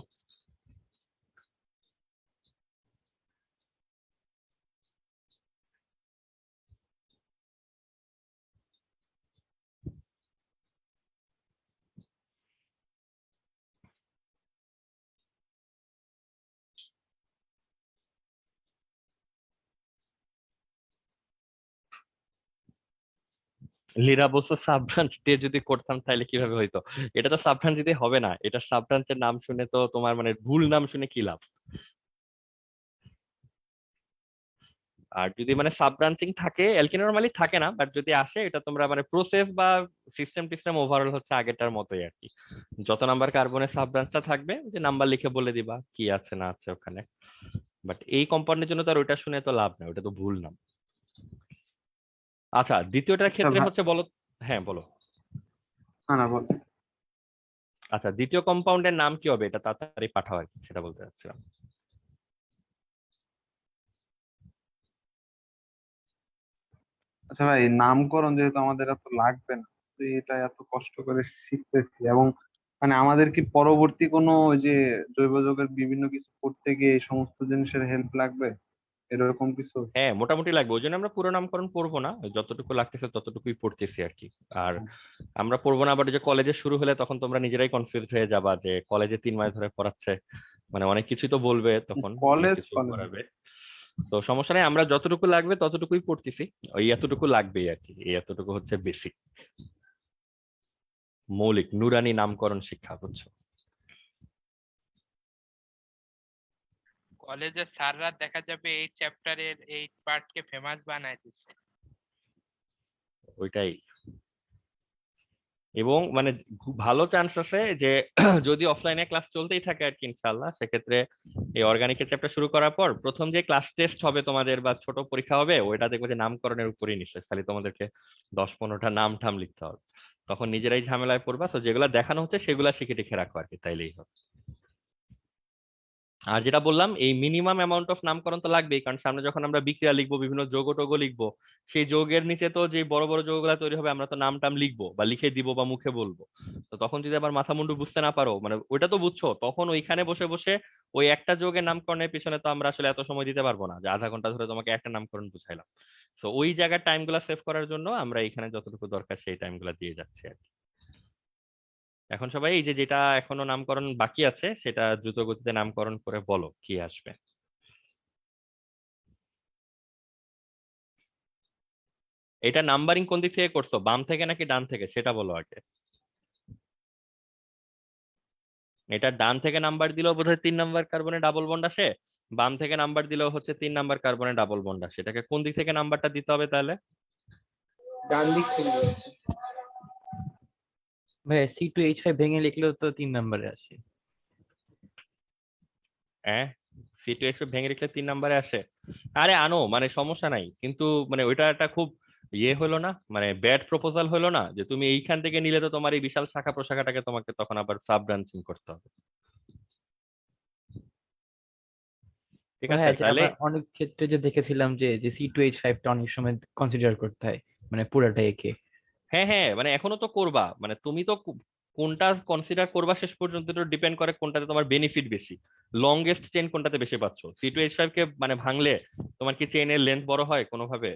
লীরা বলছো সাব ব্রাঞ্চ দিয়ে যদি করতাম তাহলে কিভাবে হইতো? এটা তো সাব ব্রাঞ্চ দিয়ে হবে না, এটা সাব ব্রাঞ্চের নাম শুনে তো তোমার মানে ভুল নাম শুনে কি লাভ? আর যদি মানে সাব ব্রাঞ্চিং থাকে, অ্যালকিন নরমালি থাকে না, বাট যদি আসে এটা তোমরা মানে প্রসেস বা সিস্টেম টিস্টেম ওভারঅল হচ্ছে আগেরটার মতোই আর কি, যত নাম্বার কার্বনের সাব ব্রাঞ্চটা থাকবে যে নাম্বার লিখে বলে দিবা কি আছে না আছে ওখানে। বাট এই কম্পাউন্ডের জন্য তো আর ওইটা শুনে তো লাভ নেই, ওটা তো ভুল নাম। আচ্ছা দ্বিতীয়টার আচ্ছা ক্ষেত্রে ভাই, হচ্ছে বলো। হ্যাঁ বলো। না না বল। আচ্ছা দ্বিতীয় কম্পাউন্ডের নাম কি হবে, এটা তাড়াতাড়ি পাঠাও আর কি, সেটা বলতে চাচ্ছিলাম। আচ্ছা ভাই, নামকরণ যেহেতু আমাদের এত লাগবে না, তো এটা এত কষ্ট করে শিখতেছি, এবং মানে আমাদের কি পরবর্তী কোনো ওই যে জৈব যৌগের বিভিন্ন কিছু করতে গিয়ে এই সমস্ত জিনিসের হেল্প লাগবে, এরকম কিছু? হ্যাঁ মোটামুটি লাগবে, ওই জন্য আমরা পুরো নামকরণ পড়বো না, যতটুকু লাগতেছে ততটুকুই পড়তেছি আর কি। আর আমরা পড়বো না, আবার যে কলেজে শুরু হলে তখন তোমরা নিজেরাই কনফিউজ হয়ে যাবা যে কলেজে 3 মাস ধরে পড়াচ্ছে, মানে অনেক কিছুই তো বলবে তখন, অনেক কলেজ কিছু কলেজ করাবে। তো সমস্যা নেই, আমরা যতটুকু লাগবে ততটুকুই পড়তেছি, ওই এতটুকু লাগবেই আর কি, এই এতটুকু হচ্ছে বেসিক, মৌলিক নুরানি নামকরণ শিক্ষা, বুঝছো? কলেজের স্যাররা দেখা যাবে এই চ্যাপ্টারের এই পার্টকে ফেমাস বানায় দিচ্ছে। ওইটাই। এবং মানে খুব ভালো চান্স আছে যে যদি অফলাইনে ক্লাস চলতেই থাকে আর কি ইনশাল্লাহ, সেক্ষেত্রে এই অর্গানিকের চ্যাপ্টার শুরু করার পর প্রথম যে ক্লাস টেস্ট হবে তোমাদের বা ছোট পরীক্ষা হবে, ওইটা দেখবো যে নামকরণের উপরই নিশ্চয়, খালি তোমাদেরকে 10-15টা নাম ঠাম লিখতে হবে, তখন নিজেরাই ঝামেলায় পড়বা, তো যেগুলা দেখানো হচ্ছে সেগুলা শিখে টিখে রাখো আর কি, তাইলেই হবে। আর যেটা বললাম এই মিনিমাম অ্যামাউন্ট অফ নামকরণ তো লাগবেই, কারণ সামনে যখন আমরা বিক্রিয়া লিখবো, বিভিন্ন যৌগ টোগ লিখবো, সেই যৌগের নিচে তো যে বড় বড় যৌগগুলা তৈরি হবে আমরা তো নাম টাম লিখবো বা লিখে দিব বা মুখে বলবো, তো তখন যদি আবার মাথা মুন্ডু বুঝতে না পারো, মানে ওইটা তো বুঝছো, তখন ওইখানে বসে বসে ওই একটা যৌগের নামকরণের পিছনে তো আমরা আসলে এত সময় দিতে পারবো না যে আধা ঘন্টা ধরে তোমাকে একটা নামকরণ বুঝাইলাম। তো ওই জায়গার টাইম গুলা সেভ করার জন্য আমরা এখানে যতটুকু দরকার সেই টাইম গুলা দিয়ে যাচ্ছি আর কি। এখন সবাই এই যে যেটা এখনো নামকরণ বাকি আছে সেটা দ্রুত গতিতে নামকরণ করে বলো কি আসবে। এটা নাম্বারিং কোন দিক থেকে করছো, বাম থেকে নাকি ডান থেকে সেটা বলো আগে। এটা ডান থেকে নাম্বার দিলেও বোধহয় 3 নাম্বার কার্বনে ডাবল বন্ড আসে, বাম থেকে নাম্বার দিলেও হচ্ছে 3 নাম্বার কার্বনে ডাবল বন্ড আসে। এটাকে কোন দিক থেকে নাম্বারটা দিতে হবে তাহলে? ডান দিক থেকে দিয়েছে। ভাই C2H5 ভেঙে লিখলেও তো 3 নম্বরে আসে। হ্যাঁ, সিটুয়েশন ভেঙে রেখে 3 নাম্বারে আসে। আরে আনো, মানে সমস্যা নাই, কিন্তু মানে ওইটা একটা খুব হলো না, মানে ব্যাড প্রপোজাল হলো না, যে তুমি এইখান থেকে নিলে তো তোমার এই বিশাল শাখা প্রশাখাটাকে তোমাকে তখন আবার সাব ব্রাঞ্চিং করতে হবে। ঠিক আছে, হ্যাঁ, যে তাহলে আমরা অনেক ক্ষেত্রে যে দেখেছিলাম যে যে C2H5 টা অনেক সময় কনসিডার করতে হয়, মানে পুরাটা একে। হ্যাঁ হ্যাঁ, মানে এখনো তো করবা, মানে তুমি তো কোনটা কনসিডার করবা শেষ পর্যন্ত ডিপেন্ড করে কোনটাতে তোমার বেনিফিট বেশি, লংগেস্ট চেইন কোনটাতে বেশি পাচ্ছ। C2H5 কে মানে ভাঙলে তোমার কি চেইনের লেন্থ বড় হয় কোনোভাবে?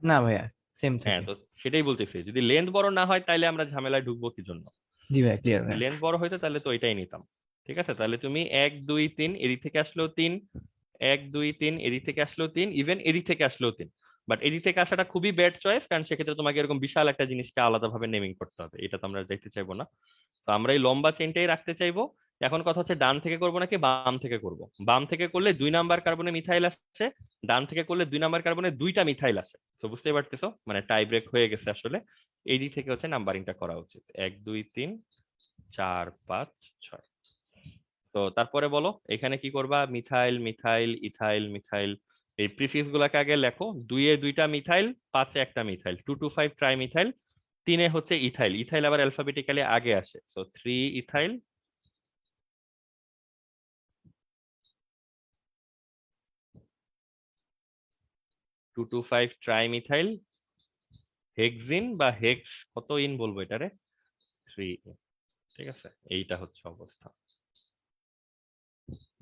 না ভাইয়া, সেম হ্যাঁ, থাকে। তো সেটাই বলতেছি, যদি লেন্থ বড় না হয় তাহলে আমরা ঝামেলায় ঢুকবো কি জন্য? জি ভাইয়া, ক্লিয়ার ভাইয়া। লেন্থ বড় হইতো তাহলে তো এটাই নিতাম। ঠিক আছে, তাহলে তুমি 1 2 3 এদিক থেকে আসলেও 3, 1 2 3 এদিক থেকে আসলেও 3, ইভেন এদিক থেকে আসলেও 3। বাট এদিক থেকে আসাটা খুবই ব্যাড চয়েস, কারণ সেক্ষেত্রে তোমাকে এরকম বিশাল একটা জিনিসকে আলাদাভাবে নেমিং করতে হবে, এটা তো আমরা দেখতে চাইবো না। তো আমরা এই লম্বা চেনটাই রাখতে চাইবো। এখন কথা হচ্ছে ডান থেকে করবো নাকি বাম থেকে করব। বাম থেকে করলে 2 নাম্বার কার্বনে মিথাইল আসছে, ডান থেকে করলে 2 নাম্বার কার্বনে 2টা মিথাইল আসে। তো বুঝতেই পারতেছো, মানে টাই ব্রেক হয়ে গেছে আসলে। এই দিক থেকে হচ্ছে নাম্বারিংটা করা উচিত, 1 2 3 4 5 6। তো তারপরে বলো এখানে কি করবা, মিথাইল মিথাইল ইথাইল মিথাইল, এই প্রিফিক্স গুলাকে আগে লেখো। 2 এ 2টা মিথাইল, 5 এ একটা মিথাইল, 2 2 5 ট্রাই মিথাইল, 3 এ হচ্ছে ইথাইল। ইথাইল আবার অ্যালফাবেটিক্যালি আগে আসে, so 3 ethyl, 2 2 5 try methyl, hexene বা হেক্স, কত ইন বলবো এটারে, 3। ঠিক আছে, এইটা হচ্ছে অবস্থা।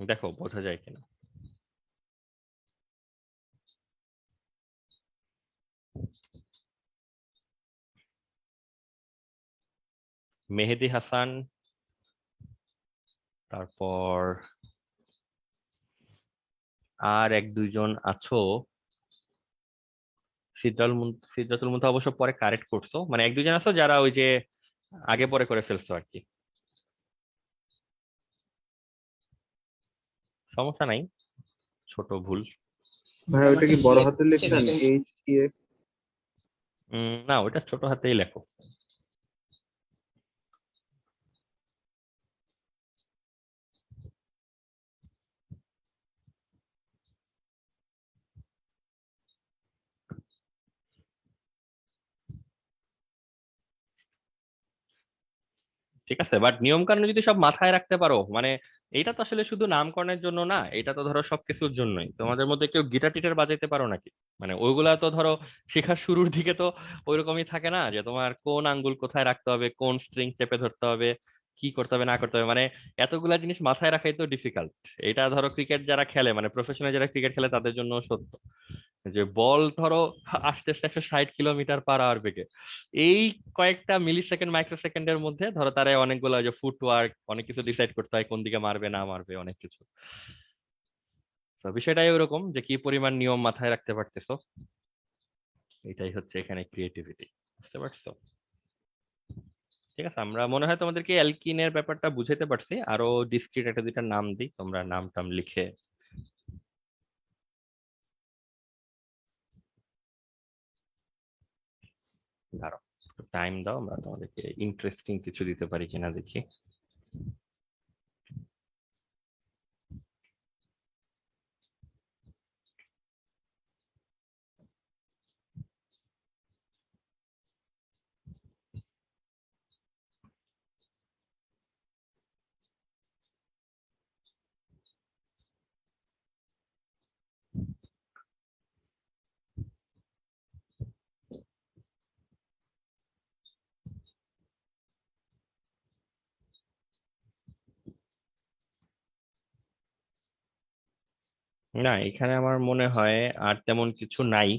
দেখো বোঝা যায় কিনা। মেহেদি হাসান, তারপর আর 1 2 জন আছো। সিদ্ধাতুল মুনতাহা অবশ্য পরে কারেক্ট করছো, মানে 1 2 জন আছো যারা ওই যে আগে পরে করে ফেলছো আর কি। সমস্যা নাই, ছোট ভুল। ভাই ওটা কি বড় হাতে লিখছেন, HTF? না, ওটা ছোট হাতেই লেখো। ঠিক আছে, বাট নিয়ম কানুন যদি সব মাথায় রাখতে পারো, মানে এটা তো আসলে শুধু নামকরণের জন্য না, এটা তো ধরো সবকিছুর জন্যই। তোমাদের মধ্যে কেউ গিটার টিটার বাজাইতে পারো নাকি? মানে ওইগুলা তো ধরো শেখার শুরুর দিকে তো ওইরকমই থাকে না, যে তোমার কোন আঙ্গুল কোথায় রাখতে হবে, কোন স্ট্রিং চেপে ধরতে হবে, কি করতে হবে না করতে হবে, মানে এতগুলা জিনিস মাথায় রাখাই তো ডিফিকাল্ট। এটা ধরো ক্রিকেট যারা খেলে, মানে প্রফেশনাল যারা ক্রিকেট খেলে তাদের জন্য সত্য, যে বল ধরো আস্তে আস্তে 160 কিলোমিটার পার আওয়ার বেগে, এই কয়েকটা মিলি সেকেন্ড মাইক্রো সেকেন্ডের মধ্যে ধরো তারা অনেকগুলো যে ফুটওয়ার্ক অনেক কিছু ডিসাইড করতে হয়, কোন দিকে মারবে না মারবে অনেক কিছু। তো বিষয়টাই ওরকম, যে কি পরিমাণ নিয়ম মাথায় রাখতে পারতেছো, এটাই হচ্ছে এখানে ক্রিয়েটিভিটি। বুঝতে পারছো? ঠিক আছে, আমরা মনে হয় তোমাদেরকে অ্যালকিনের ব্যাপারটা বুঝাতে পারছি। আরো ডিসক্রিট একটা দুইটা নাম দিই, তোমরা নাম টাম লিখে ধরো। টাইম দাও, আমরা তোমাদেরকে ইন্টারেস্টিং কিছু দিতে পারি কিনা দেখি। না, এখানে আমার মনে হয় আর তেমন কিছু নাই।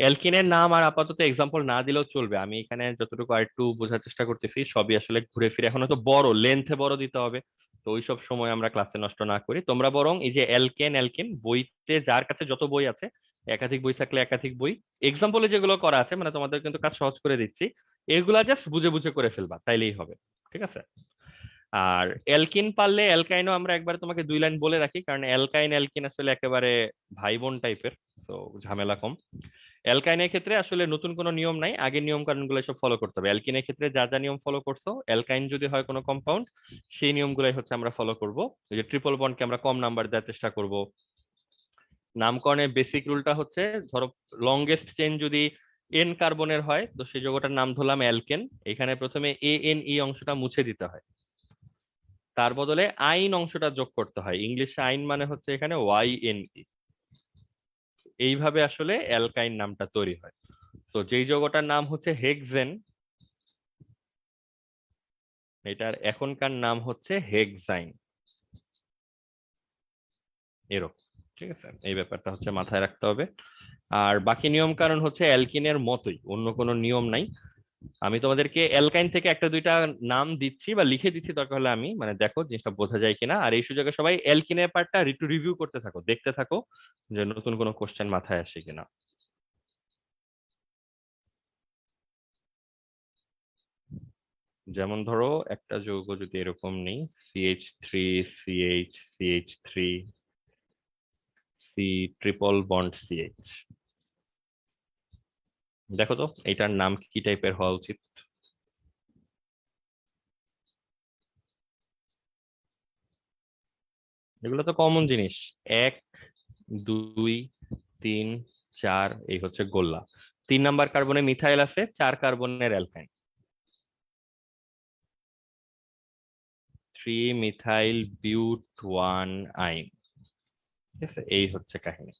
অ্যালকিনের নাম আর আপাতত এক্সাম্পল না দিলেও চলবে। আমি এখানে যতটুকু আর একটু বোঝার চেষ্টা করতেছি সবই আসলে ঘুরে ফিরে এখন তো বড় লেন্থে বড় দিতে হবে। তো ওইসব সময় আমরা ক্লাসে নষ্ট না করি, তোমরা বরং এই যে অ্যালকেন অ্যালকিন বইতে যার কাছে যত বই আছে একাধিক বই থাকলে একাধিক বই। এক্সাম্পলে যেগুলো করা আছে মানে তোমাদের কিন্তু কাজ সহজ করে দিচ্ছি, এগুলা জাস্ট বুঝে বুঝে করে ফেলবা, তাইলেই হবে। ঠিক আছে? আর অ্যালকিন পারলে অ্যালকাইনও আমরা একবার তোমাকে 2 লাইন বলে রাখি, কারণ অ্যালকাইন অ্যালকিন আসলে একেবারে ভাই বোন টাইপের, তো ঝামেলা কম। অ্যালকাইনের ক্ষেত্রে আসলে নতুন কোনো নিয়ম নাই, আগের নিয়ম কানুন গুলো সব ফলো করতে হবে। অ্যালকিনের ক্ষেত্রে যা যা নিয়ম ফলো করছো, অ্যালকাইন যদি হয় কোনো কম্পাউন্ড, সেই নিয়মগুলাই হচ্ছে আমরা ফলো করব। ওই যে ট্রিপল বন্ডকে আমরা কম নাম্বার দেওয়ার চেষ্টা করব। নামকরণের বেসিক রুলটা হচ্ছে, ধরো লংগেস্ট চেইন যদি এন কার্বনের হয়, তো সেই যৌগটার নাম ধরলাম অ্যালকেন। এখানে প্রথমে এ এন ই অংশটা মুছে দিতে হয়, তার বদলে আইন অংশটা যোগ করতে হয়। ইংলিশে আইন মানে হচ্ছে এখানে ওয়াই এন ই। এইভাবে আসলে অ্যালকাইন নামটা তৈরি হয়। তো যেই যৌগটার নাম হচ্ছে হেক্সেন, এটার এখনকার নাম হচ্ছে হেক্সাইন, এরকম। ঠিক আছে, এই ব্যাপারটা হচ্ছে মাথায় রাখতে হবে। আর বাকি নিয়ম কারণ হচ্ছে অ্যালকিনের মতোই, অন্য কোনো নিয়ম নাই। আমি তোমাদেরকে অ্যালকাইন থেকে একটা দুইটা নাম দিচ্ছি বা লিখে দিচ্ছি, দরকার হলে আমি মানে দেখো জিনিসটা বোঝা যায় কিনা। আর এই সুযোগে সবাই অ্যালকিনের পার্টটা একটু রিভিউ করতে থাকো, দেখতে থাকো যে নতুন কোনো কোশ্চেন মাথায় আসে কিনা। যেমন ধরো একটা যৌগ যদি এরকম নেই, CH3 CH C triple bond CH, দেখো তো এটার নাম কি টাইপের হওয়া উচিত? এগুলো তো কমন জিনিস। 1 2 3 4 এই হচ্ছে গোল্লা। 3 নাম্বার কার্বনে মিথাইল আছে, 4 কার্বনের অ্যালকাইন। 3 মিথাইল বিউট 1 আইন। ঠিক আছে, এই হচ্ছে কাহিনী।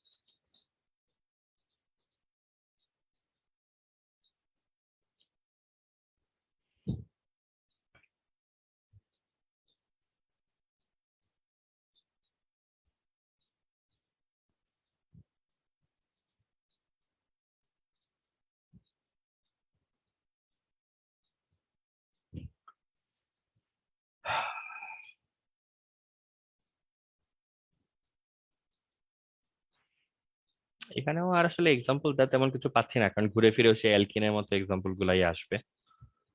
এখানেও আর আসলে এক্সাম্পল তেমন কিছু পাচ্ছি না, কারণ ঘুরে ফিরে সে অ্যালকিনের মতো এক্সাম্পল গুলাই আসবে।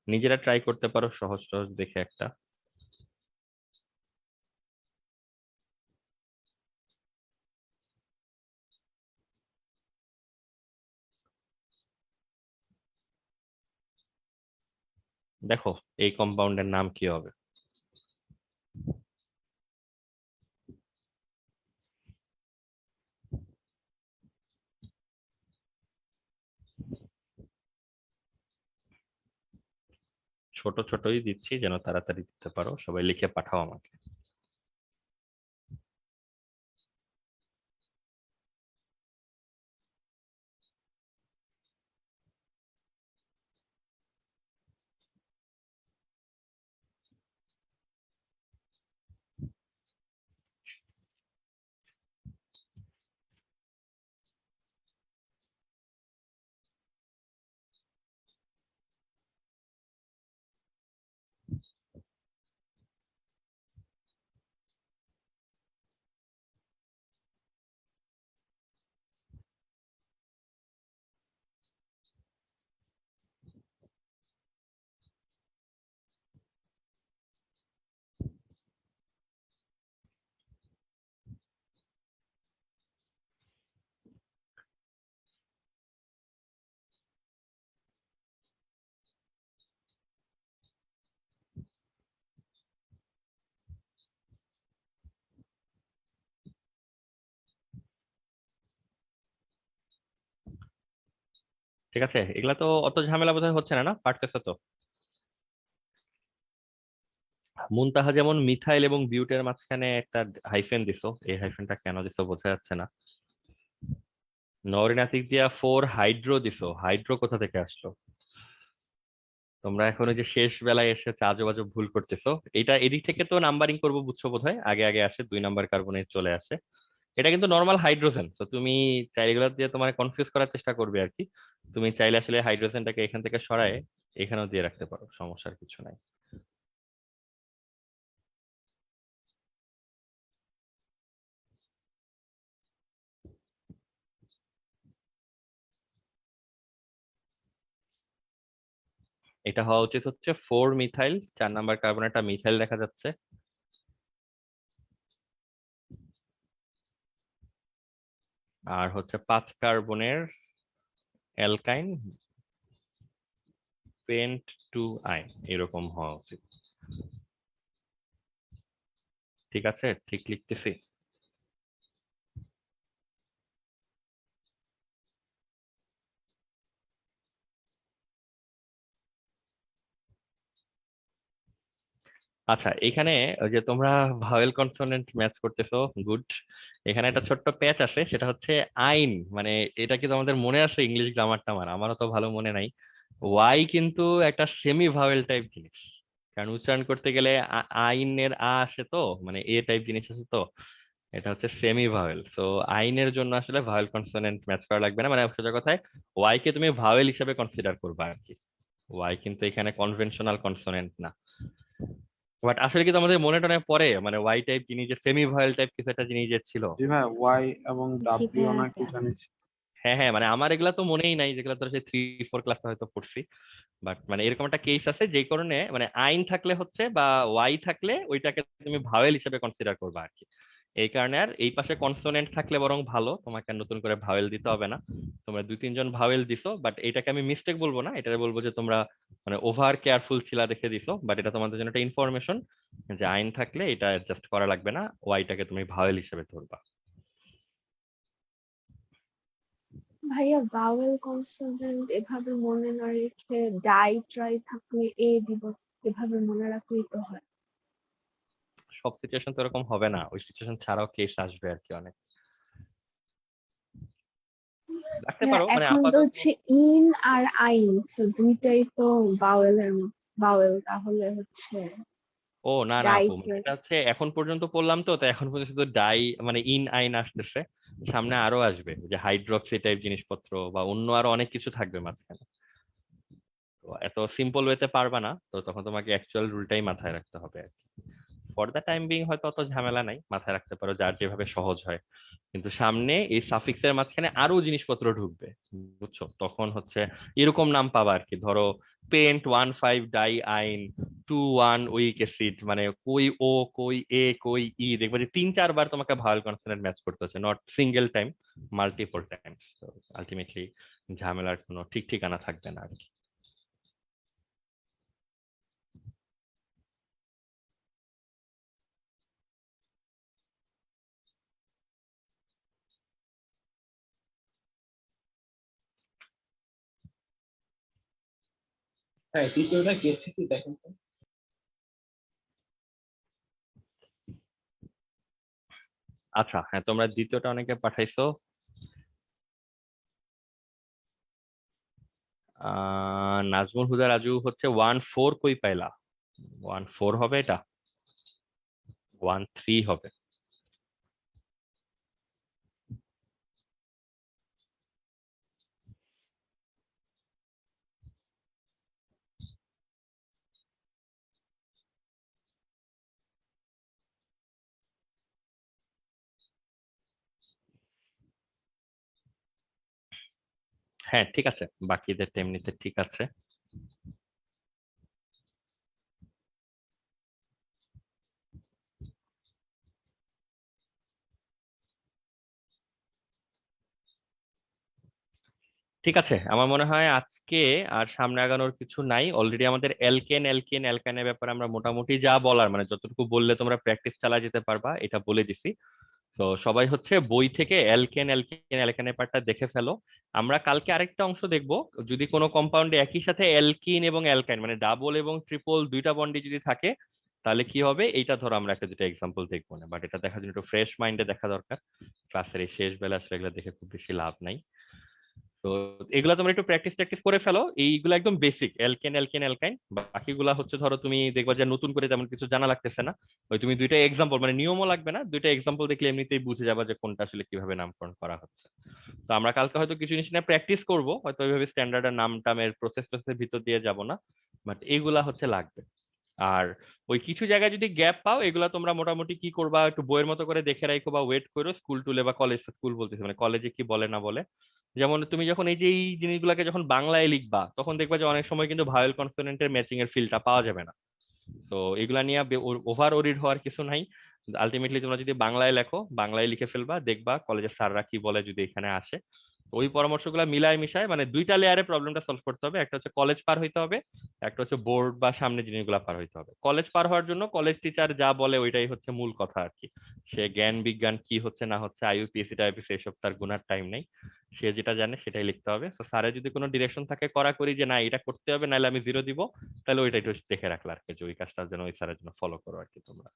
নিজেরা ট্রাই করতে পারো সহজ সহজ দেখে একটা। দেখো এই কম্পাউন্ডের নাম কি হবে। ছোট ছোটই দিচ্ছি যেন তাড়াতাড়ি দিতে পারো, সবাই লিখে পাঠাও আমাকে। ঠিক আছে, এগুলা তো অত ঝামেলা বোধহয় হচ্ছে না, না পারতেছো তো? মুনতাহা যেমন মিথাইল এবং বিউটের মাঝখানে একটা হাইফেন দিছো, এই হাইফেনটা কেন দিছো বোঝা যাচ্ছে না। নওরিন আতিক দিয়া 4 হাইড্রো দিছো, হাইড্রো কোথা থেকে আসলো? তোমরা এখন ওই যে শেষ বেলায় এসে আজব আজব ভুল করতেছো। এটা এদিক থেকে তো নাম্বারিং করবো বুঝছো বোধহয়, আগে আগে আসে, 2 নাম্বার কার্বনে চলে আসে। এটা কিন্তু নর্মাল হাইড্রোজেন, তো তুমি চাইলে এগুলো দিয়ে তোমার কনফিউজ করার চেষ্টা করবে আর কি। তুমি চাইলে আসলে হাইড্রোজেনটাকে এখান থেকে সরায় এখানেও দিয়ে রাখতে পারো, সমস্যার কিছু নাই। এটা হওয়া উচিত হচ্ছে 4 মিথাইল, 4 নাম্বার কার্বন একটা মিথাইল দেখা যাচ্ছে। আর হচ্ছে 5 কার্বনের অ্যালকাইন পেন্ট টু আইন, এরকম হওয়া উচিত। ঠিক আছে, ঠিক লিখতেছি? আচ্ছা, এখানে ওই যে তোমরা ভাওয়েল কনসোনেন্ট ম্যাচ করতেছো, গুড। এখানে একটা ছোট্ট প্যাচ আছে, সেটা হচ্ছে আইন। মানে এটা কি তোমাদের মনে আছে ইংলিশ গ্রামারটা? আমারও তো ভালো মনে নাই। ওয়াই কিন্তু একটা সেমি ভাওয়েল টাইপ জিনিস, কারণ উচ্চারণ করতে গেলে আইনের আসে তো, মানে এ টাইপ জিনিস আছে তো। এটা হচ্ছে সেমি ভাওয়েল, সো আইনের জন্য আসলে ভাওয়েল কনসোনেন্ট ম্যাচ করা লাগবে না, মানে সোজা কথায় ওয়াই কে তুমি ভাওয়েল হিসেবে কনসিডার করবা আর কি। ওয়াই কিন্তু এখানে কনভেনশনাল কনসোনেন্ট না। বাট আসলে কি তোমাদের মনে টনে পড়ে, মানে ওয়াই টাইপ জিনিস যে সেমি ভয়েল টাইপ কিছু একটা জিনিস যে ছিল? জি ভাই, ওয়াই এবং জি ডাব্লিউ ভাইয়া। না কি জানিস। হ্যাঁ হ্যাঁ, মানে আমার এগুলা তো মনেই নাই, যেগুলো তো সেই 3-4 ক্লাসে হয়তো পড়ছি। বাট মানে এরকম একটা কেস আছে যে কারণে মানে আইন থাকলে হচ্ছে বা ওয়াই থাকলে ওইটাকে তুমি ভাওয়েল হিসেবে কনসিডার করবা আর কি। এই কারণে আর এই পাশে কনসোনেন্ট থাকলে বরং ভালো, তোমাকে আর নতুন করে ভাওয়েল দিতে হবে না। তোমরা 2-3 জন ভাওয়েল দিছো, বাট এটাকে আমি মিস্টেক বলবো না, এটা বলবো যে তোমরা মানে ওভার কেয়ারফুল ছিলা দেখে দিছো। বাট এটা তোমাদের জন্য একটা ইনফরমেশন যে আইন থাকলে এটা অ্যাডজাস্ট করা লাগবে না, ওয়াইটাকে তুমি ভাওয়েল হিসেবে ধরবা। ভাইয়া ভাওয়েল কনসোনেন্ট এভাবে মনে না রেখে ডাই ট্রাই থাকলে এ দিব, এভাবে মনে রাখলেই তো হয়। সব সিচুয়েশন তো এরকম হবে না, ওই সিচুয়েশন ছাড়াও কেস আসবে আর কি অনেক। রাখতে হ্যাঁ, পারো মানে এখন তো আপাতত। হচ্ছে ইন আর আইন, সো দুইটাই তো ভাওয়েলের ভাওয়েল, তাহলে হচ্ছে ও না না ডাই আপু, মানে ট্রাই। এটা হচ্ছে এখন পর্যন্ত পড়লাম তো, তো এখন পর্যন্ত শুধু ডাই মানে ইন আইন আসতেছে। সামনে আরো আসবে, যে হাইড্রক্সি টাইপ জিনিসপত্র বা অন্য আরো অনেক কিছু থাকবে মাঝখানে। তো এত সিম্পল ওয়েতে পারবা না, তো তখন তোমাকে অ্যাকচুয়াল রুলটাই মাথায় রাখতে হবে আর কি। ফর দ্য টাইম বিং হয়তো অত ঝামেলা নাই, মাথায় রাখতে পারো যার যেভাবে সহজ হয়। কিন্তু সামনে এই সাফিক্সের মাঝখানে আরো জিনিসপত্র ঢুকবে, বুঝছো? তখন হচ্ছে এরকম নাম পাবা আর কি। ধরো পেন্ট 1,5 ডাই আইন 2,1 উইক অ্যাসিড, মানে কই ও কই এ কই ই, দেখবে যে 3-4 বার তোমাকে ভাওয়েল কনসোনেন্ট ম্যাচ করতে হচ্ছে, not single time, multiple Times. তো আলটিমেটলি ঝামেলার কোনো ঠিক ঠিকানা থাকবে না আর কি। হ্যাঁ, দ্বিতীয়টা গেছে কি দেখেন তো। আচ্ছা হ্যাঁ, তোমরা দ্বিতীয়টা অনেকে পাঠাইছো। নাজমুল হুদা রাজু হচ্ছে 1,4 কই পাইলা? 1,4 হবে এটা? 1,3 হবে। হ্যাঁ ঠিক আছে, বাকিদের এমনিতে ঠিক আছে। ঠিক আছে, আমার মনে হয় আজকে আর সামনে আগানোর কিছু নাই। অলরেডি আমাদের অ্যালকেনের ব্যাপারে আমরা মোটামুটি যা বলার মানে যতটুকু বললে তোমরা প্র্যাকটিস চালা যেতে পারবা এটা বলে দিছি। তো সবাই হচ্ছে বই থেকে অ্যালকেনের পার্টটা দেখে ফেলো। আমরা কালকে আরেকটা অংশ দেখবো, যদি কোনো কম্পাউন্ডে একই সাথে অ্যালকিন এবং অ্যালকাইন মানে ডাবল এবং ট্রিপল দুইটা বন্ডে যদি থাকে, তাহলে কি হবে এইটা ধরো আমরা একটা দুটো এক্সাম্পল দেখবো না, বাট এটা দেখার জন্য একটু ফ্রেশ মাইন্ডে দেখা দরকার। ক্লাসের এই শেষ বেলা আসলে এগুলো দেখে খুব বেশি লাভ নাই। তো এগুলা তোমরা একটু প্র্যাকটিস করে ফেলো, এইগুলো একদম বেসিক অ্যালকাইন। বাকিগুলা হচ্ছে ধরো তুমি দেখবা যে নতুন করে তেমন কিছু জানা লাগতেছে না। ওই তুমি দুইটা এক্সাম্পল মানে নিয়মও লাগবে না, দুইটা এক্সাম্পল দেখলে এমনিতেই বুঝে যাবা যে কোনটা আসলে কিভাবে নামকরণ করা হচ্ছে। তো আমরা কালকে হয়তো কিছু জিনিস নিয়ে প্র্যাকটিস করবো, হয়তো ওইভাবে স্ট্যান্ডার্ড নাম টামের প্রসেসের ভিতর দিয়ে যাব না, বাট এগুলা হচ্ছে লাগবে। আর ওই কিছু জায়গায় যদি গ্যাপ পাও, এগুলা তোমরা মোটামুটি কি করবা, একটু বইয়ের মতো করে দেখে রাখো বা ওয়েট করো স্কুল টুলে বা কলেজ, স্কুল বলতেছি মানে কলেজে কি বলে না বলে, যেমন তুমি যখন এই যে এই জিনিসগুলোকে যখন বাংলায় লিখবা তখন দেখবা যে অনেক সময় কিন্তু ভাওয়েল কনসোনেন্টের ম্যাচিং এর ফিলটা পাওয়া যাবে না। তো এগুলা নিয়ে ওভার ওরিড হওয়ার কিছু নাই। আলটিমেটলি তোমরা যদি বাংলায় লেখো, বাংলায় লিখে ফেলবা, দেখবা কলেজের স্যাররা কি বলে যদি এখানে আসে। তো ওই পরামর্শগুলো মিলায় মিশায় মানে দুইটা লেয়ারে প্রবলেমটা সলভ করতে হবে। একটা হচ্ছে কলেজ পার হইতে হবে, একটা হচ্ছে বোর্ড বা সামনে জিনিসগুলো পার হইতে হবে। কলেজ পার হওয়ার জন্য কলেজ টিচার যা বলে ওইটাই হচ্ছে মূল কথা আর কি। সে জ্ঞান বিজ্ঞান কি হচ্ছে না হচ্ছে, আইইউপিএসসি টাইপিএসসি এসব তার গুনার টাইম নেই। সে যেটা জানে সেটাই লিখতে হবে। তো স্যারের যদি কোনো ডিরেকশন থাকে কড়াকড়ি যে না এটা করতে হবে নাহলে আমি 0 দিব, তাহলে ওইটা একটু দেখে রাখলা আর কি, যে ওই কাজটা যেন ওই স্যারের জন্য ফলো করো আর কি তোমরা।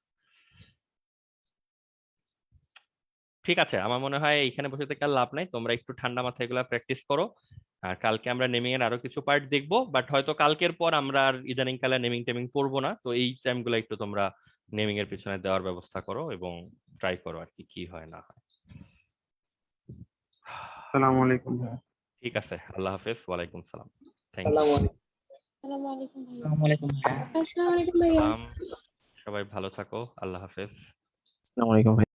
ঠিক আছে, আমার মনে হয় এখানে বসে থেকে আর লাভ নাই, তোমরা একটু ঠান্ডা মাথায় এগুলা প্র্যাকটিস করো। আর কালকে আমরা নেমিং এর আরো কিছু পার্ট দেখবো, বাট হয়তো কালকের পর আমরা আর ইদানিং কালে নেমিং টেমিং পড়বো না। তো এই টাইমগুলো একটু তোমরা নেমিং এর পিছনে দেওয়ার ব্যবস্থা করো এবং ট্রাই করো আর কি কি হয় না হয়। আসসালামু আলাইকুম ভাইয়া। ঠিক আছে, আল্লাহ হাফেজ, ওয়ালাইকুম সালাম। Thank you. আসসালামু আলাইকুম। আসসালামু আলাইকুম ভাইয়া। আসসালামু আলাইকুম ভাইয়া। আসসালামু আলাইকুম ভাইয়া। সবাই ভালো থাকো, আল্লাহ হাফেজ। আসসালামু আলাইকুম ভাইয়া।